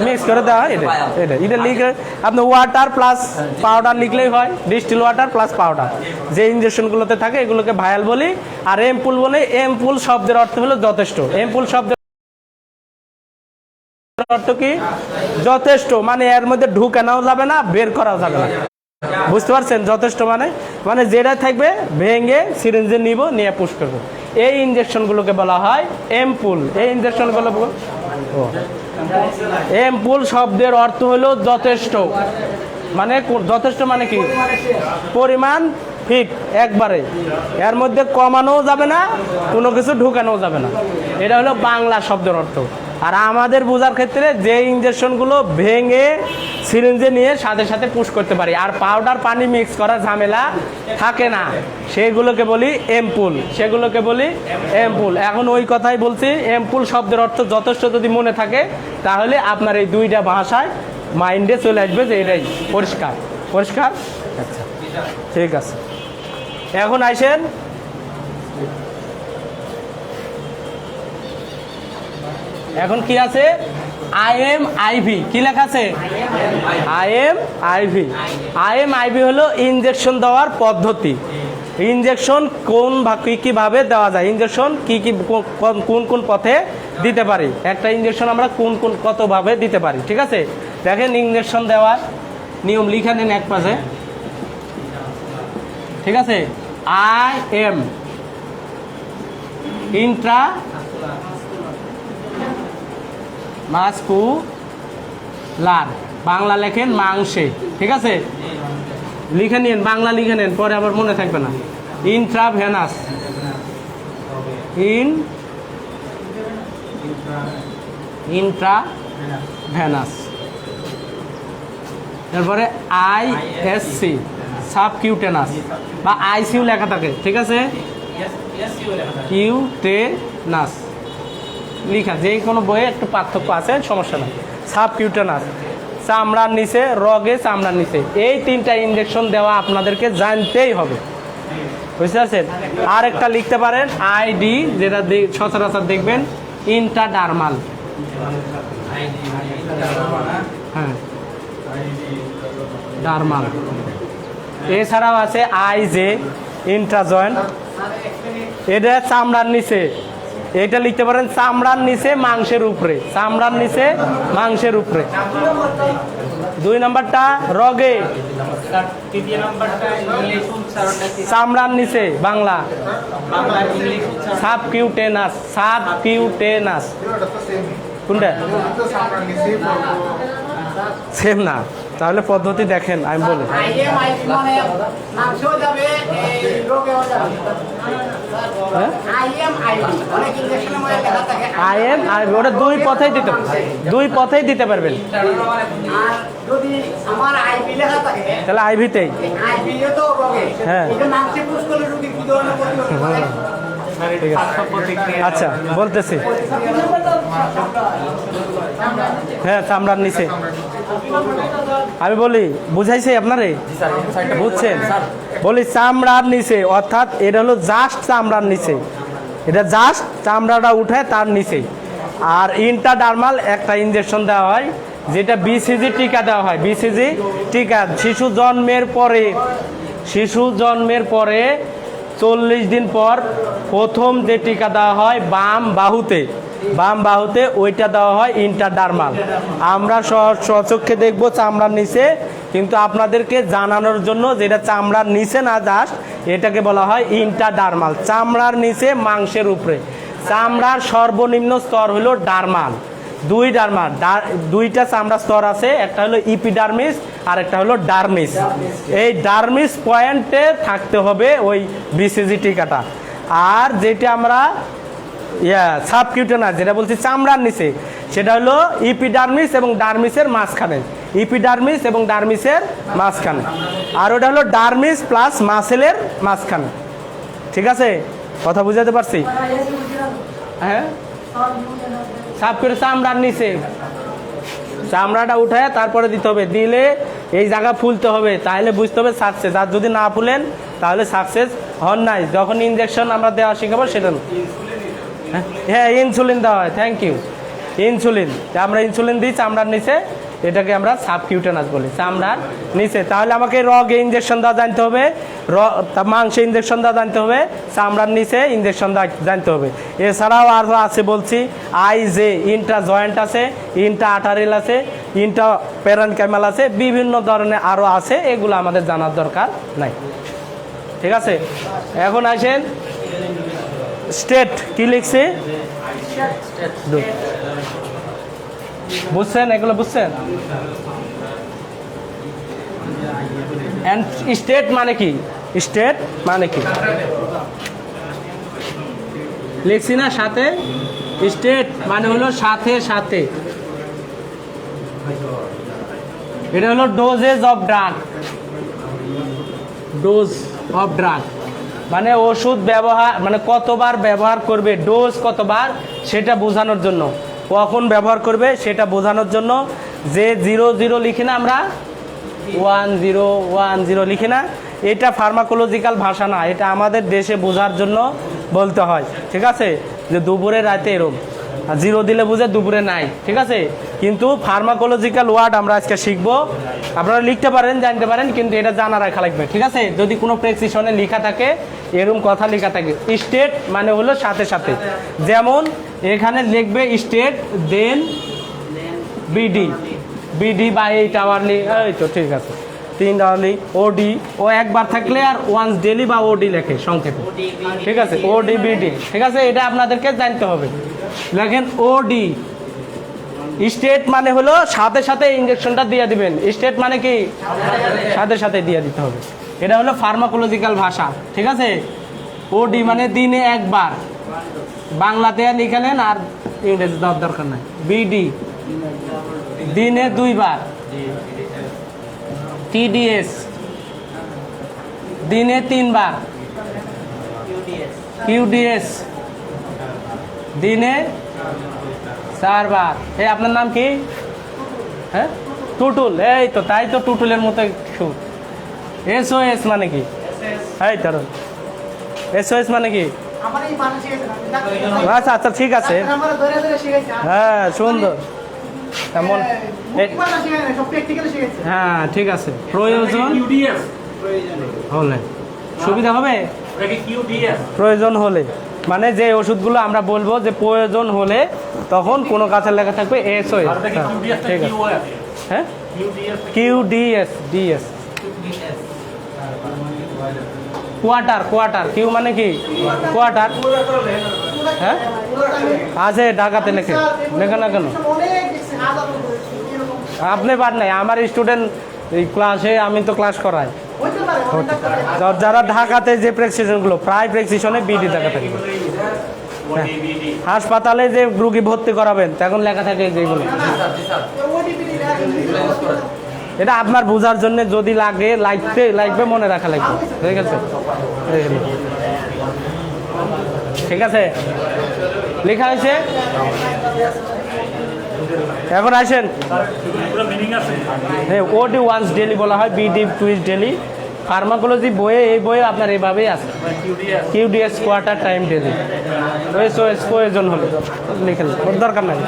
মিক্স করে দেওয়া হয় এটা এটা এটা লিখে আপনি ওয়াটার প্লাস পাউডার লিখলেই হয়, ডিস্টিল ওয়াটার প্লাস পাউডার। যে ইনজেকশনগুলোতে থাকে এগুলোকে ভায়াল বলি, আর এমপুল বলে। এমপুল শব্দের অর্থ হলো যথেষ্ট। এমপুল শব্দের অর্থ কি? যথেষ্ট, মানে এর মধ্যে ঢুকানোও যাবে না, বের করাও যাবে না। বুঝতে পারছেন? যথেষ্ট মানে মানে যেটা থাকবে ভেঙে সিরিঞ্জে নিব, নিয়ে পুশ করবো। এই ইনজেকশনগুলোকে বলা হয় এমপুল। এই ইনজেকশনগুলো এমপুল শব্দের অর্থ হলো যথেষ্ট। মানে যথেষ্ট মানে কি? পরিমাণ ঠিক একবারে, এর মধ্যে কমানোও যাবে না, কোনো কিছু ঢুকানোও যাবে না। এটা হলো বাংলা শব্দের অর্থ। আর আমাদের বোঝার ক্ষেত্রে যে ইনজেকশনগুলো ভেঙে সিরিঞ্জে নিয়ে সাথে সাথে পুশ করতে পারি, আর পাউডার পানি মিক্স করার ঝামেলা থাকে না, সেগুলোকে বলি এমপুল। সেগুলোকে বলি এমপুল। এখন ওই কথাই বলছি, এমপুল শব্দের অর্থ যথেষ্ট যদি মনে থাকে, তাহলে আপনার এই দুইটা ভাষায় মাইন্ডে চলে আসবে যে এটাই পরিষ্কার। পরিষ্কার? আচ্ছা ঠিক আছে। এখন আসেন এখন কি আছে? আইএমআইভি। কি লেখা আছে? আইএমআইভি। আইএমআইভি হলো ইনজেকশন দেওয়ার পদ্ধতি। ইনজেকশন কিভাবে দেওয়া যায়, ইনজেকশন কোন কোন পথে দিতে পারি, একটা ইনজেকশন আমরা কতভাবে দিতে পারি। ঠিক আছে, দেখেন ইনজেকশন দেওয়ার নিয়ম লিখে নিন এক পাশে। ঠিক আছে, আইএম ইন্ট্রা মাসকুলার, বাংলা লেখেন মাংসে। ঠিক আছে, লিখে নিন, বাংলা লিখে নেন, পরে আবার মনে থাকবে না। Intravenous, intravenous. তারপরে আইএসসি সাবকিউটেনাস, বা আইসিইউ লেখা থাকে। ঠিক আছে, কিউটেনাস লিখা, যে কোনো বইয়ে একটু পার্থক্য আছে, সমস্যা নাই। সাবকিউটেনাস চামড়ার নিচে, রগে চামড়ার নিচে। এই তিনটা ইনজেকশন দেওয়া আপনাদেরকে জানতেই হবে। বুঝতে পারছেন? আর একটা লিখতে পারেন আইডি, যেটা সচরাচর দেখবেন, ইন্ট্রাডার্মাল। হ্যাঁ ডার্মাল। এছাড়াও আছে আইজে ইন্ট্রাজয়েন্ট, এটা চামড়ার নিচে। এটা লিখতে পারেন চামড়ার নিচে মাংসের উপরে, চামড়ার নিচে মাংসের উপরে। 2 নাম্বারটা রগে, চামড়ার নিচে বাংলা সাবকিউটেনাস। সাবকিউটেনাস কোনটা? সেম না, তাহলে পদ্ধতি দেখেন, আমি বলি। ওটা দুই পথেই দিতে, দুই পথেই দিতে পারবেন। তাহলে আইভিতেই। হ্যাঁ আচ্ছা বলতেছি। হ্যাঁ চামড়ার নিচে আমি বলি, বুঝাইছি আপনারে? বুঝছেন? বলি চামড়ার নিচে, অর্থাৎ এটা হলো জাস্ট চামড়ার নিচে, এটা জাস্ট চামড়াটা উঠে তার নিচে। আর ইন্ট্রাডার্মাল একটা ইনজেকশন দেওয়া হয়, যেটা বিসিজি টিকা দেওয়া হয়। বিসিজি টিকা শিশু জন্মের পরে 40 দিন পর প্রথম যে টিকা দেওয়া হয় বাম বাহুতে ওইটা দেওয়া হয় ইন্ট্রাডার্মাল। আমরা স্বচক্ষে দেখবো চামড়ার নিচে, কিন্তু আপনাদেরকে জানানোর জন্য যেটা চামড়ার নিচে না, জাস্ট এটাকে বলা হয় ইন্ট্রাডার্মাল। চামড়ার নিচে মাংসের উপরে। চামড়ার সর্বনিম্ন স্তর হলো ডার্মাল। দুইটা চামড়া স্তর আছে, একটা হলো ইপিডার্মিস আর একটা হলো ডার্মিস। এই ডার্মিস পয়েন্টে থাকতে হবে ওই বিসিজি টিকাটা। আর যেটা আমরা সাবকিউটেনাস যেটা বলছি চামড়ার নিচে, সেটা হলো ইপিডার্মিস এবং ডার্মিসের মাঝখানে। ইপিডার্মিস এবং ডার্মিসের মাঝখানে। আর ওটা হলো ডার্মিস প্লাস মাসেলের মাঝখানে। ঠিক আছে, কথা বুঝাতে পারছি? হ্যাঁ চামড়ার নিচে, চামড়াটা উঠায় তারপরে দিতে হবে। দিলে এই জায়গা ফুলতে হবে, তাহলে বুঝতে হবে সাকসেস। আর যদি না ফুলেন তাহলে সাকসেস হন নাই, যখন ইনজেকশন আমরা দেওয়া শিখাবো সেটা না। হ্যাঁ ইনসুলিন দেওয়া হয়, থ্যাংক ইউ। ইনসুলিন, আমরা ইনসুলিন দিই চামড়ার নিচে, এটাকে আমরা সাবকিউটেনাস বলি, চামড়ার নিচে। তাহলে আমাকে রগে ইনজেকশন দেওয়া জানতে হবে, মাংসে ইনজেকশন দেওয়া জানতে হবে, চামড়ার নিচে ইনজেকশন দেওয়া জানতে হবে। এছাড়াও আরও আছে বলছি, আইজে ইন্ট্রা জয়েন্ট আছে, ইন্ট্রা আর্টারিয়াল আছে, ইন্ট্রা প্যারেনকাইমাল আছে, বিভিন্ন ধরনের আরও আছে, এগুলো আমাদের জানার দরকার নাই। ঠিক আছে, এখন আসেন স্টেট, কি লিখছি বুঝছেন, এগুলো বুঝছেন? এন্ড স্টেট মানে কি, স্টেট মানে কি লিখছি না সাথে? স্টেট মানে হলো সাথে সাথে, এটা হলো dosage of drug, dose of drug মানে ওষুধ ব্যবহার, মানে কতবার ব্যবহার করবে, ডোজ কতবার সেটা বোঝানোর জন্য, কখন ব্যবহার করবে সেটা বোঝানোর জন্য। যে 0 লিখি না আমরা, 1010 লিখি না, এটা ফার্মাকোলজিক্যাল ভাষা না, এটা আমাদের দেশে বোঝার জন্য বলতে হয়। ঠিক আছে, যে দুপুরে রাতে এরম, আর 0 দিলে বুঝে দুপুরে নাই। ঠিক আছে, কিন্তু ফার্মাকোলজিক্যাল ওয়ার্ড আমরা আজকে শিখবো। আপনারা লিখতে পারেন, জানতে পারেন, কিন্তু এটা জানা রাখা লাগবে। ঠিক আছে, যদি কোনো প্রেসক্রিপশনে লেখা থাকে, এরকম কথা লেখা থাকে, স্টেট মানে হলো সাথে সাথে। যেমন এখানে লিখবে স্টেট দেন বিডি, বিডি বা 8 আওয়ারলি, এই তো ঠিক আছে, 3 আওয়ারলি, ওডি, ও একবার থাকলে আর ওয়ান্স ডেলি বা ওডি লেখে সংক্ষেপে। ঠিক আছে, ওডি বিডি, ঠিক আছে, এটা আপনাদেরকে জানতে হবে। লেখেন ওডি, স্টেট মানে হলো সাথে সাথে ইনজেকশনটা দিয়ে দিবেন। স্টেট মানে কি, সাথে সাথে দিয়ে দিতে হবে, এটা হলো ফার্মাকোলজিক্যাল ভাষা। ঠিক আছে, ওডি মানে দিনে একবার, বাংলাতে লিখেলেন আর ইংরেজি দেওয়ার দরকার নাই। বিডি দিনে 2 বার, টিডিএস দিনে 3 বার, কিউডিএস দিনে 4 বার। এই আপনার নাম কি? হ্যাঁ, টুটুল, এই তো, তাই তো টুটুলের মতো সুর। এসওএস মানে কি? এই তো এসওএস মানে কি? আমার এই বানান শিখেছেন আপনি? আচ্ছা আচ্ছা, ঠিক আছে, আমার ধরে ধরে শিখেছে। হ্যাঁ সুন্দর, তেমন বানান শিখেছেন, সব প্র্যাকটিক্যালি শিখেছে। হ্যাঁ ঠিক আছে। প্রয়োজন হলে, সুবিধা হবে প্রয়োজন হলে, মানে যে ওষুধগুলো আমরা বলবো যে প্রয়োজন হলে, তখন কোনো কাছে লেখা থাকবে এসওএস। ঠিক আছে, হ্যাঁ কিউডিএস, ডিএস কোয়ার্টার, কোয়ার্টার, কিউ মানে কি কোয়ার্টার। হ্যাঁ আছে, ঢাকাতে লেখে, লেখে না কেন? অনেক দেখছি, আজ এরকম আপনি পার নাই, আমার স্টুডেন্ট এই ক্লাসে, আমি তো ক্লাস করাই। হইতে পারে, অনেকটা করে। যারা ঢাকাতে যে প্রেসক্রিপশনগুলো, প্রায় প্রেসক্রিপশনে বিডি লেখা থাকে। হ্যাঁ, হাসপাতালে যে রুগী ভর্তি করাবেন তখন লেখা থাকে যেগুলো, ওটিপি এটা আপনার বোঝার জন্য যদি লাগে, লাগবে মনে রাখা লাগবে। ঠিক আছে, ঠিক আছে, লেখা হয়েছে। এখন আসেন, হ্যাঁ ওডি ওয়ান্স ডেলি বলা হয়, বিডি টুইস ডেলি। ফার্মাকোলজি বইয়ে, এই বইয়ে আপনার এভাবেই আছে, কিউডিএস কোয়ার্টার টাইম ডেলি। ওএসওএস প্রয়োজন হলে লিখেন, ওর দরকার নাই।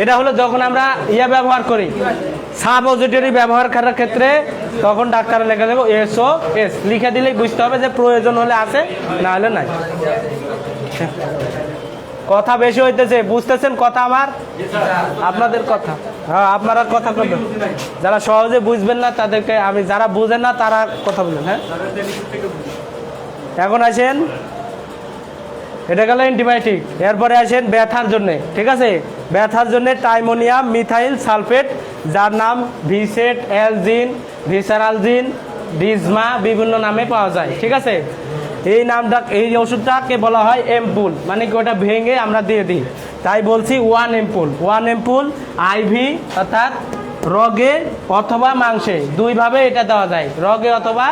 এটা হলো যখন আমরা ব্যবহার করি, সাপোজিটরি ব্যবহার করার ক্ষেত্রে, তখন ডাক্তার লেখা দেবো এসওএস, লিখে দিলেই বুঝতে হবে যে প্রয়োজন হলে আছে, না হলে নাই। কথা বেশি হইতেছে, বুঝতেছেন কথা আমার? আপনাদের কথা, হ্যাঁ আপনারা কথা বলবেন, যারা সহজে বুঝবেন না তাদেরকে আমি, যারা বুঝেন না তারা কথা বলবেন। হ্যাঁ, এখন আসেন, এটা গেল অ্যান্টিবায়োটিক। এরপরে আসেন ব্যথার জন্যে। ঠিক আছে, ব্যথার জন্যে টাইমোনিয়াম মিথাইল সালফেট, যার নাম ভিসেট, অ্যালজিন, ভিসারালজিন, ডিজমা, বিভিন্ন নামে পাওয়া যায়। ঠিক আছে, এই নামটা, এই ওষুধটাকে বলা হয় এম্পুল, মানে কি ওটা ভেঙে আমরা দিয়ে দিই, তাই বলছি 1 এম্পুল। 1 এম্পুল আইভি, অর্থাৎ রগে অথবা মাংসে, দুইভাবে এটা দেওয়া যায়, রগে অথবা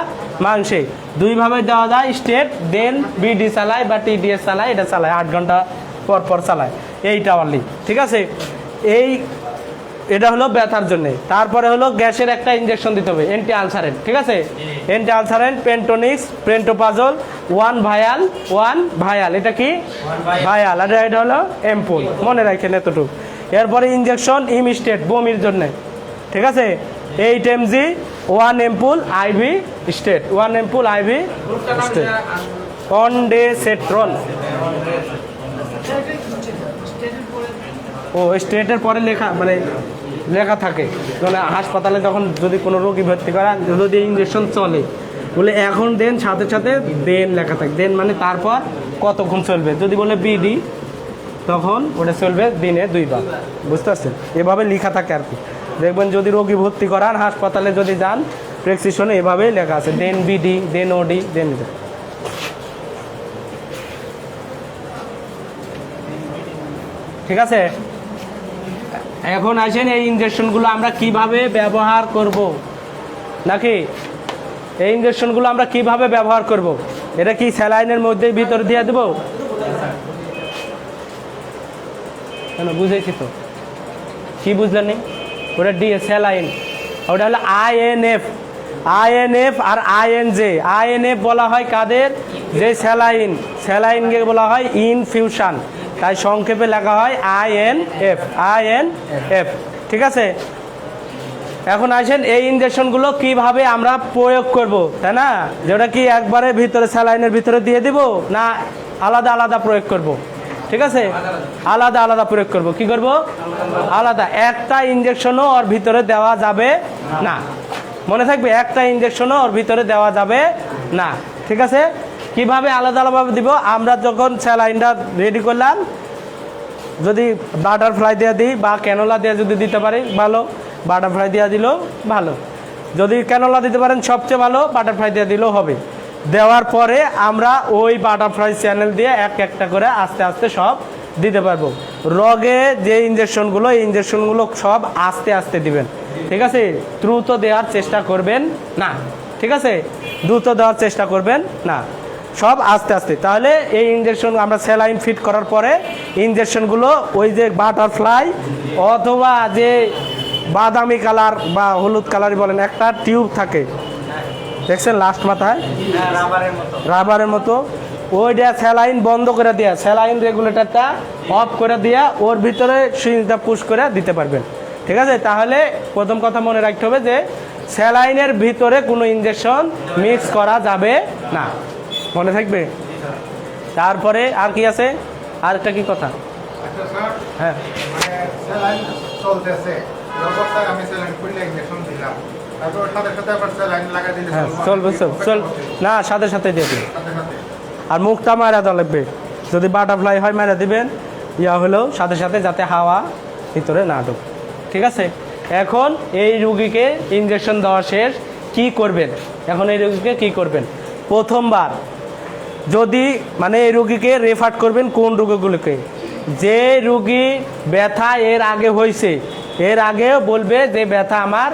মাংসে দুইভাবে দেওয়া যায়। স্টেট দেন বিডি চালায় বা টিডিএস চালায়, এটা চালায় 8 ঘন্টা পর পর চালায়, 8 আওয়ারলি। ঠিক আছে, এই এটা হলো ব্যথার জন্য। তারপরে হলো গ্যাসের একটা ইনজেকশন দিতে হবে, অ্যান্টি আলসারেন্ট, ঠিক আছে? অ্যান্টি আলসারেন্ট, পেন্টোনিক্স, পেন্টোপাজল, 1 ভায়াল, এটা কি ভায়াল, আর এটা হলো এম্পুল, মনে রাখেন এতটুকু। এরপরে ইনজেকশন ইমিস্টেট, বমির জন্য, ঠিক আছে? 8 mg 1 ampoule IV stat, 1 ampoule IV stat, ondansetron. ও স্টেটের পরে লেখা মানে লেখা থাকে, মানে হাসপাতালে যখন যদি কোনো রোগী ভর্তি করা, যদি ইঞ্জেকশন চলে বলে এখন দেন, সাথে সাথে দেন লেখা থাকে, দেন মানে তারপর কতক্ষণ চলবে। যদি বলে বিডি তখন ওটা চলবে দিনে 2 বার, বুঝতে পারছেন? এভাবে লেখা থাকে আর কি। দেখবেন যদি রোগী ভর্তি করান হাসপাতালে যদি যান প্রেসক্রিপশনে এভাবেই লেখা আছে, দেন বিডি, দেন ওডি, দেন। ঠিক আছে, এখন আসেন এই ইনজেকশনগুলো আমরা কিভাবে ব্যবহার করব, নাকি এই ইনজেকশনগুলো আমরা কিভাবে ব্যবহার করব? এটা কি স্যালাইনের মধ্যেই ভিতর দিয়ে দেবো? কেন বুঝেছি তো, কি বুঝলেন নি? ওটা দিয়ে স্যালাইন, ওটা হলো আইএনএফ আর আইএনজে। আইএনএফ বলা হয় কাদের? যে স্যালাইনকে বলা হয় ইনফিউশন, তাই সংক্ষেপে লেখা হয় আইএনএফ, ঠিক আছে? এখন আসেন এই ইনজেকশনগুলো কিভাবে আমরা প্রয়োগ করব, তাই না? যেটা কি একবারে ভিতরে স্যালাইনের ভিতরে দিয়ে দিব, না আলাদা আলাদা প্রয়োগ করব? ঠিক আছে, আলাদা আলাদা প্রয়োগ করব। কি করব? আলাদা। একটা ইনজেকশনও ওর ভিতরে দেওয়া যাবে না, মনে থাকবে, একটা ইনজেকশনও ওর ভিতরে দেওয়া যাবে না, ঠিক আছে? কিভাবে আলাদা আলাদাভাবে দিব? আমরা যখন স্যালাইনটা রেডি করলাম, যদি বাটারফ্লাই দিয়ে দিই বা ক্যানোলা দিয়ে যদি দিতে পারি ভালো, বাটারফ্লাই দিয়ে দিলেও ভালো। যদি ক্যানোলা দিতে পারেন সবচেয়ে ভালো, বাটারফ্লাই দিয়ে দিলেও হবে। দেওয়ার পরে আমরা ওই বাটারফ্লাই চ্যানেল দিয়ে একটা করে আস্তে আস্তে সব দিতে পারবো। রগে যে ইনজেকশনগুলো, এই ইনজেকশনগুলো সব আস্তে আস্তে দিবেন, ঠিক আছে? দ্রুত দেওয়ার চেষ্টা করবেন না, ঠিক আছে? দ্রুত দেওয়ার চেষ্টা করবেন না, সব আস্তে আস্তে। তাহলে এই ইনজেকশন আমরা স্যালাইন ফিট করার পরে ইনজেকশনগুলো ওই যে বাটারফ্লাই অথবা যে বাদামি কালার বা হলুদ কালারই বলেন, একটা টিউব থাকে, দেখছেন লাস্ট মাথায় রাবারের মতো, ওইটা স্যালাইন বন্ধ করে দেওয়া, স্যালাইন রেগুলেটরটা অফ করে দেওয়া, ওর ভিতরে সুইচটা পুশ করে দিতে পারবেন, ঠিক আছে? তাহলে প্রথম কথা মনে রাখতে হবে যে স্যালাইনের ভিতরে কোনো ইনজেকশন মিক্স করা যাবে না, মনে থাকবে। তারপরে আর কি আছে? আর একটা কি কথা? আচ্ছা স্যার, হ্যাঁ, মানে স্যালাইন চলতেছে, অবস্থায় আমি স্যালাইন খুলে ইনজেকশন দিলাম, তারপর সাথে সাথে আবার স্যালাইন লাগাই দিলে হ্যাঁ চলবে, না সাথে সাথে দিয়ে দিন। সাথে সাথে আর মুখটা মারা দেওয়া লাগবে, যদি বাটারফ্লাই হয় মারা দিবেন, ইয়া হলেও সাথে সাথে, যাতে হাওয়া ভিতরে না ঢোকে, ঠিক আছে? এখন এই রুগীকে ইনজেকশন দেওয়া শেষ, কি করবেন? এখন এই রুগীকে কি করবেন? প্রথমবার যদি মানে এই রুগীকে রেফার করবেন কোন রোগগুলোকে? যে রুগী ব্যথা এর আগে হয়েছে, এর আগেও বলবে যে ব্যথা আমার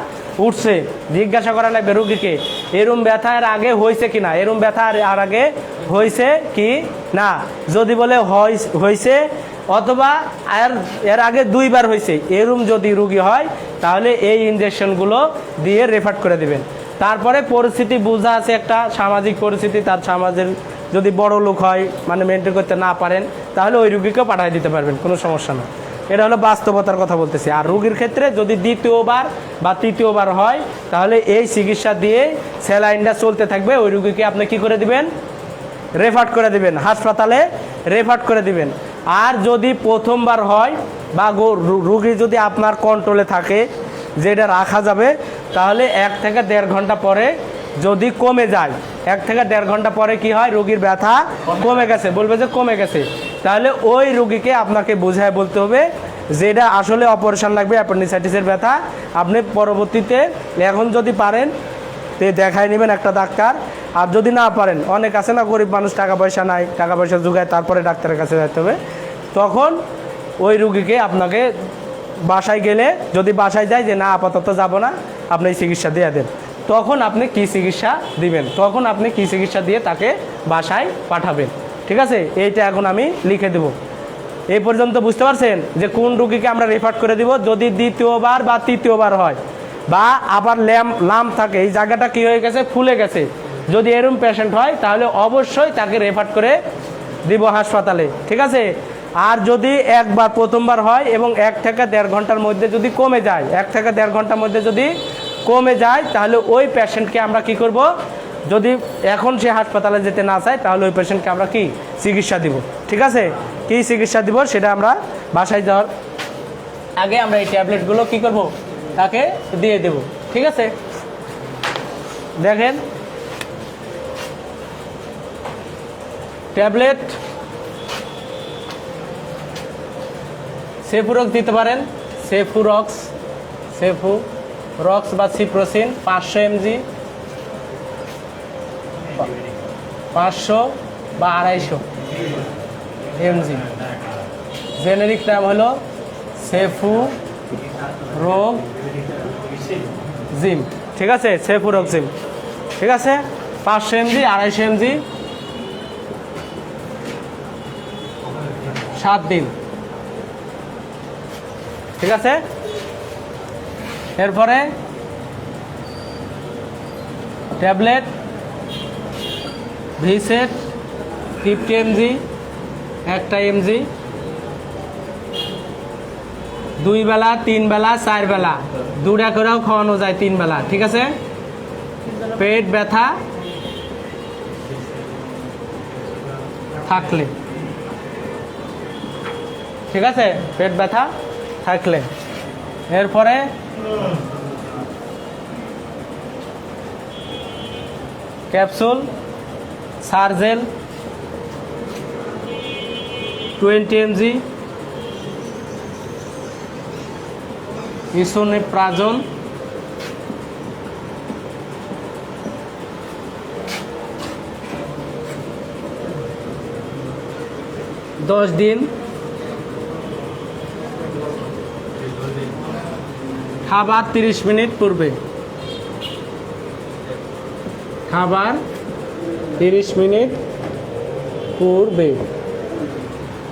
উঠছে, জিজ্ঞাসা করা লাগবে রুগীকে এরম ব্যথা এর আগে হয়েছে কি না, এরম ব্যথা আর আগে হয়েছে কি না। যদি বলে হয়েছে অথবা এর আগে 2 বার হয়েছে, এরম যদি রুগী হয় তাহলে এই ইনজেকশনগুলো দিয়ে রেফার করে দিবেন। তারপরে পরিস্থিতি বোঝা আছে, একটা সামাজিক পরিস্থিতি, তার সমাজের যদি বড় লোক হয়, মানে মেনটেন করতে না পারেন, তাহলে ওই রুগীকেও পাঠিয়ে দিতে পারবেন, কোনো সমস্যা না। এটা হলো বাস্তবতার কথা বলতেছি। আর রোগীর ক্ষেত্রে যদি 2য় বা 3য়বার হয়, তাহলে এই চিকিৎসা দিয়ে স্যালাইনটা চলতে থাকবে, ওই রুগীকে আপনি কি করে দিবেন? রেফার করে দিবেন, হাসপাতালে রেফার করে দিবেন। আর যদি প্রথমবার হয় বা রুগী যদি আপনার কন্ট্রোলে থাকে, যেটা রাখা যাবে, তাহলে 1 থেকে 1.5 ঘন্টা পরে যদি কমে যায়, 1 থেকে 1.5 ঘন্টা পরে কি হয়? রোগীর ব্যথা কমে গেছে, বলবে যে কমে গেছে, তাহলে ওই রোগীকে আপনাকে বোঝায় বলতে হবে যেটা আসলে অপারেশন লাগবে, অ্যাপেন্ডিসাইটিসের ব্যথা। আপনি পরবর্তীতে এখন যদি পারেন তে দেখাই নেবেন একটা ডাক্তার, আর যদি না পারেন, অনেক আছে না গরিব মানুষ, টাকা পয়সা নাই, টাকা পয়সা জোগায় তারপরে ডাক্তারের কাছে যেতে হবে, তখন ওই রুগীকে আপনাকে বাসায় গেলে, যদি বাসায় যায় যে না আপাতত যাব না, আপনি এই চিকিৎসা দিয়ে দেন, তখন আপনি কি চিকিৎসা দিবেন, তখন আপনি কি চিকিৎসা দিয়ে তাকে বাসায় পাঠাবেন, ঠিক আছে? এইটা এখন আমি লিখে দেব। এই পর্যন্ত বুঝতে পারছেন যে কোন রুগীকে আমরা রেফার করে দিব যদি দ্বিতীয়বার বা তৃতীয়বার হয় বা আবার লাম থাকে, এই জায়গাটা কি হয়ে গেছে, ফুলে গেছে, যদি এরকম পেশেন্ট হয় তাহলে অবশ্যই তাকে রেফার করে দিব হাসপাতালে, ঠিক আছে। আর যদি একবার প্রথমবার হয় এবং 1 থেকে 1.5 ঘন্টার মধ্যে যদি কমে যায়, 1 থেকে 1.5 ঘন্টার মধ্যে যদি কমে যায় তাহলে ওই পেশেন্টকে আমরা কি করব, যদি এখন সে হাসপাতালে যেতে না চায় তাহলে ওই পেশেন্টকে আমরা কি চিকিৎসা দিব, ঠিক আছে। কি চিকিৎসা দিব সেটা আমরা বাসায় যাওয়ার আগে আমরা এই ট্যাবলেটগুলো কি করব, তাকে দিয়ে দেব, ঠিক আছে। দেখেন ট্যাবলেট সেফুরক্স দিতে পারেন, সেফুরক্স বা সিপ্রোসিন 500 mg, 500 বা 250 mg। জেনেরিক নাম হলো সেফুরোক্সিম, ঠিক আছে, সেফুরোক্সিম, ঠিক আছে। 500 mg, 250 mg, 7 দিন, ঠিক আছে। এরপরে ট্যাবলেট ভিসেট 50 mg, 1 mg, 2 বেলা, 3 বেলা, 4 বেলা, 2টা করেও খাওয়ানো যায়, 3 বেলা, ঠিক আছে। পেট ব্যথা থাকলে, ঠিক আছে, পেট ব্যথা থাকলে। এরপরে ক্যাপসুল সার্জেল 20 mg, ইসোমেপ্রাজোল 10 দিন, খাবার 30 মিনিট পূর্বে, খাবার 30 মিনিট পূর্বে,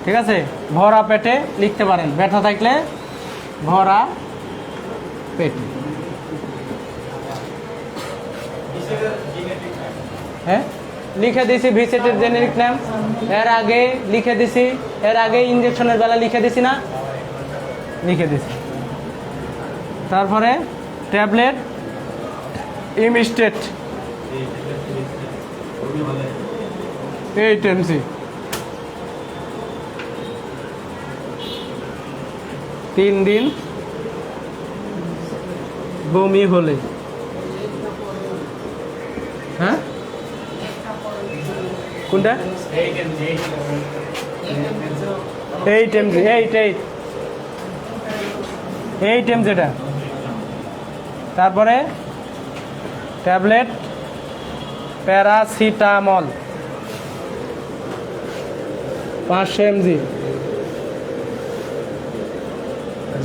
ঠিক আছে। ভরা পেটে লিখতে পারেন, ব্যথা থাকলে ভরা পেটে, হ্যাঁ লিখে দিছি ভিসেটের জেনেরিক নাম, এর আগে লিখে দিছি, এর আগে ইঞ্জেকশনের বেলা লিখে দিছি না, লিখে দিছি। তারপরে ট্যাবলেট ইমস্টেট 8 mg, 3 দিন বমি হলে, হ্যাঁ কোনটা 8 mg, 8 mg এটা। তারপরে ট্যাবলেট প্যারাসিটামল 500 mg,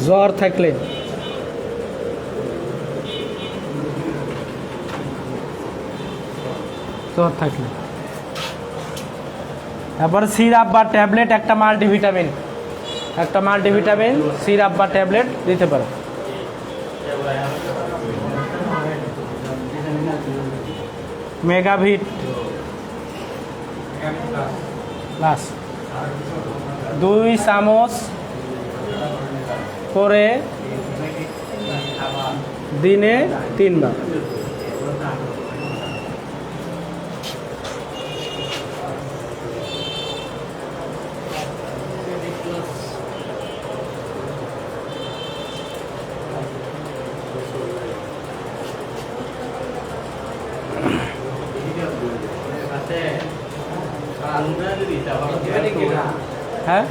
জ্বর থাকলে, তারপর সিরাপ বা ট্যাবলেট একটা মাল্টিভিটামিন, সিরাপ বা ট্যাবলেট দিতে পারো। মেগাভিট প্লাস 2 চামচ করে দিনে 3 বার। হ্যাঁ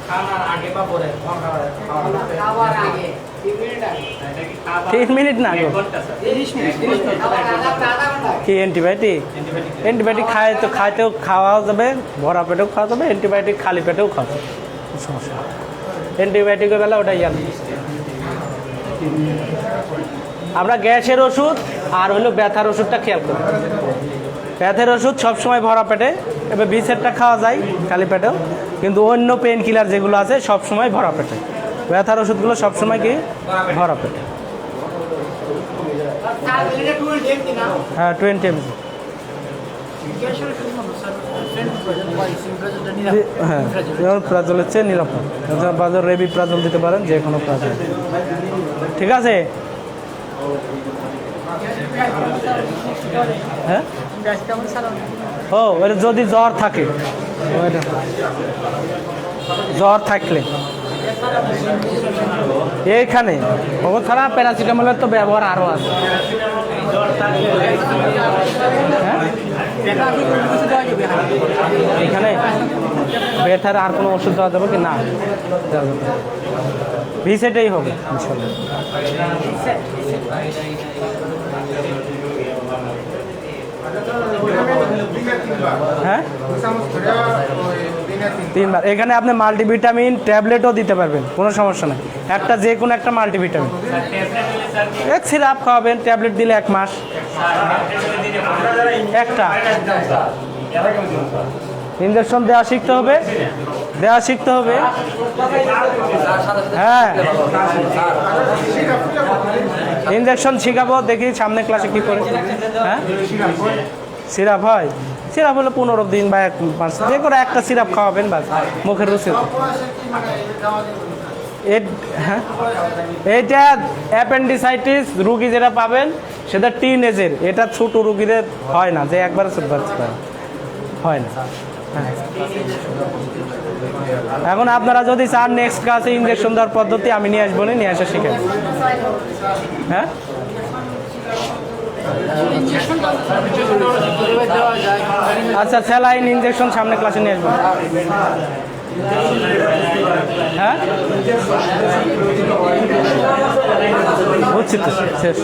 খাওয়ার আগে বা পরে? খাওয়ার আগে 3 মিনিট না গো, 30 মিনিট। কি অ্যান্টিবায়োটিক খাওয়াও যাবে, ভরা পেটেও খাওয়া যাবে, অ্যান্টিবায়োটিক খালি পেটেও খাওয়া যাবে, সমস্যা। অ্যান্টিবায়োটিকের বেলা ওটাই জানি আমরা। গ্যাসের ওষুধ আর হলো ব্যথার ওষুধটা খেয়াল করি। ব্যথার ওষুধ সবসময় ভরা পেটে এবার বিসেটটা খাওয়া যায় খালি পেটেও, কিন্তু অন্য পেন কিলার যেগুলো আছে সব সময় ভরা পেটে। ব্যথার ওষুধগুলো সবসময় কি ভরা পেটে। স্যার এটা 280 না হ্যাঁ 20 mg। গ্যাসের জন্য স্যার ফ্রেন্ড ভাই সিম্প্রাজলটা নিলাম হ্যাঁ যেমন প্রাজলের চেয়ে নিরাপদ, বাজার রেবি প্রাজল দিতে পারেন, যে কোনো প্রাজল। ঠিক আছে। হ্যাঁ গ্যাস কেমন স্যার ও ওটা যদি জ্বর থাকে, ওইটা জ্বর থাকলে এইখানে ও ছাড়া প্যারাসিটামলের তো ব্যবহার আরও আছে। হ্যাঁ এইখানে ব্যথার আর কোনো ওষুধ দেওয়া যাবে কি না? ভিসেটেই হবে ইনশাল্লাহ। হ্যাঁ তিনবার। এখানে আপনি মাল্টিভিটামিন ট্যাবলেটও দিতে পারবেন, কোনো সমস্যা নেই। একটা যে কোনো একটা মাল্টিভিটামিন, এক সিরাপ খাওয়াবেন, ট্যাবলেট দিলে 1 মাস একটা। ইঞ্জেকশন দেওয়া শিখতে হবে, হ্যাঁ ইঞ্জেকশন শিখাবো, দেখি সামনে ক্লাসে কি করে। হ্যাঁ সিরাপ হয়, সিরাপ হলো 15 দিন বা 1 মাস, যে করে একটা সিরাপ খাওয়াবেন বাস, মুখের রুচি। হ্যাঁ এইটা অ্যাপেন্ডিসাইটিস রুগী যেটা পাবেন সেটা টিনেজের, এটা ছোট রুগীদের হয় না, যে একবার ছোট বাচ্চা হয় না। হ্যাঁ এখন আপনারা যদি চান নেক্সট ক্লাসে ইঞ্জেকশন দেওয়ার পদ্ধতি আমি নিয়ে আসবো, নিয়ে আসা শিখে। হ্যাঁ আচ্ছা স্যালাইন ইঞ্জেকশন সামনে ক্লাসে নিয়ে আসবো। হ্যাঁ বুঝছি তো শেষ।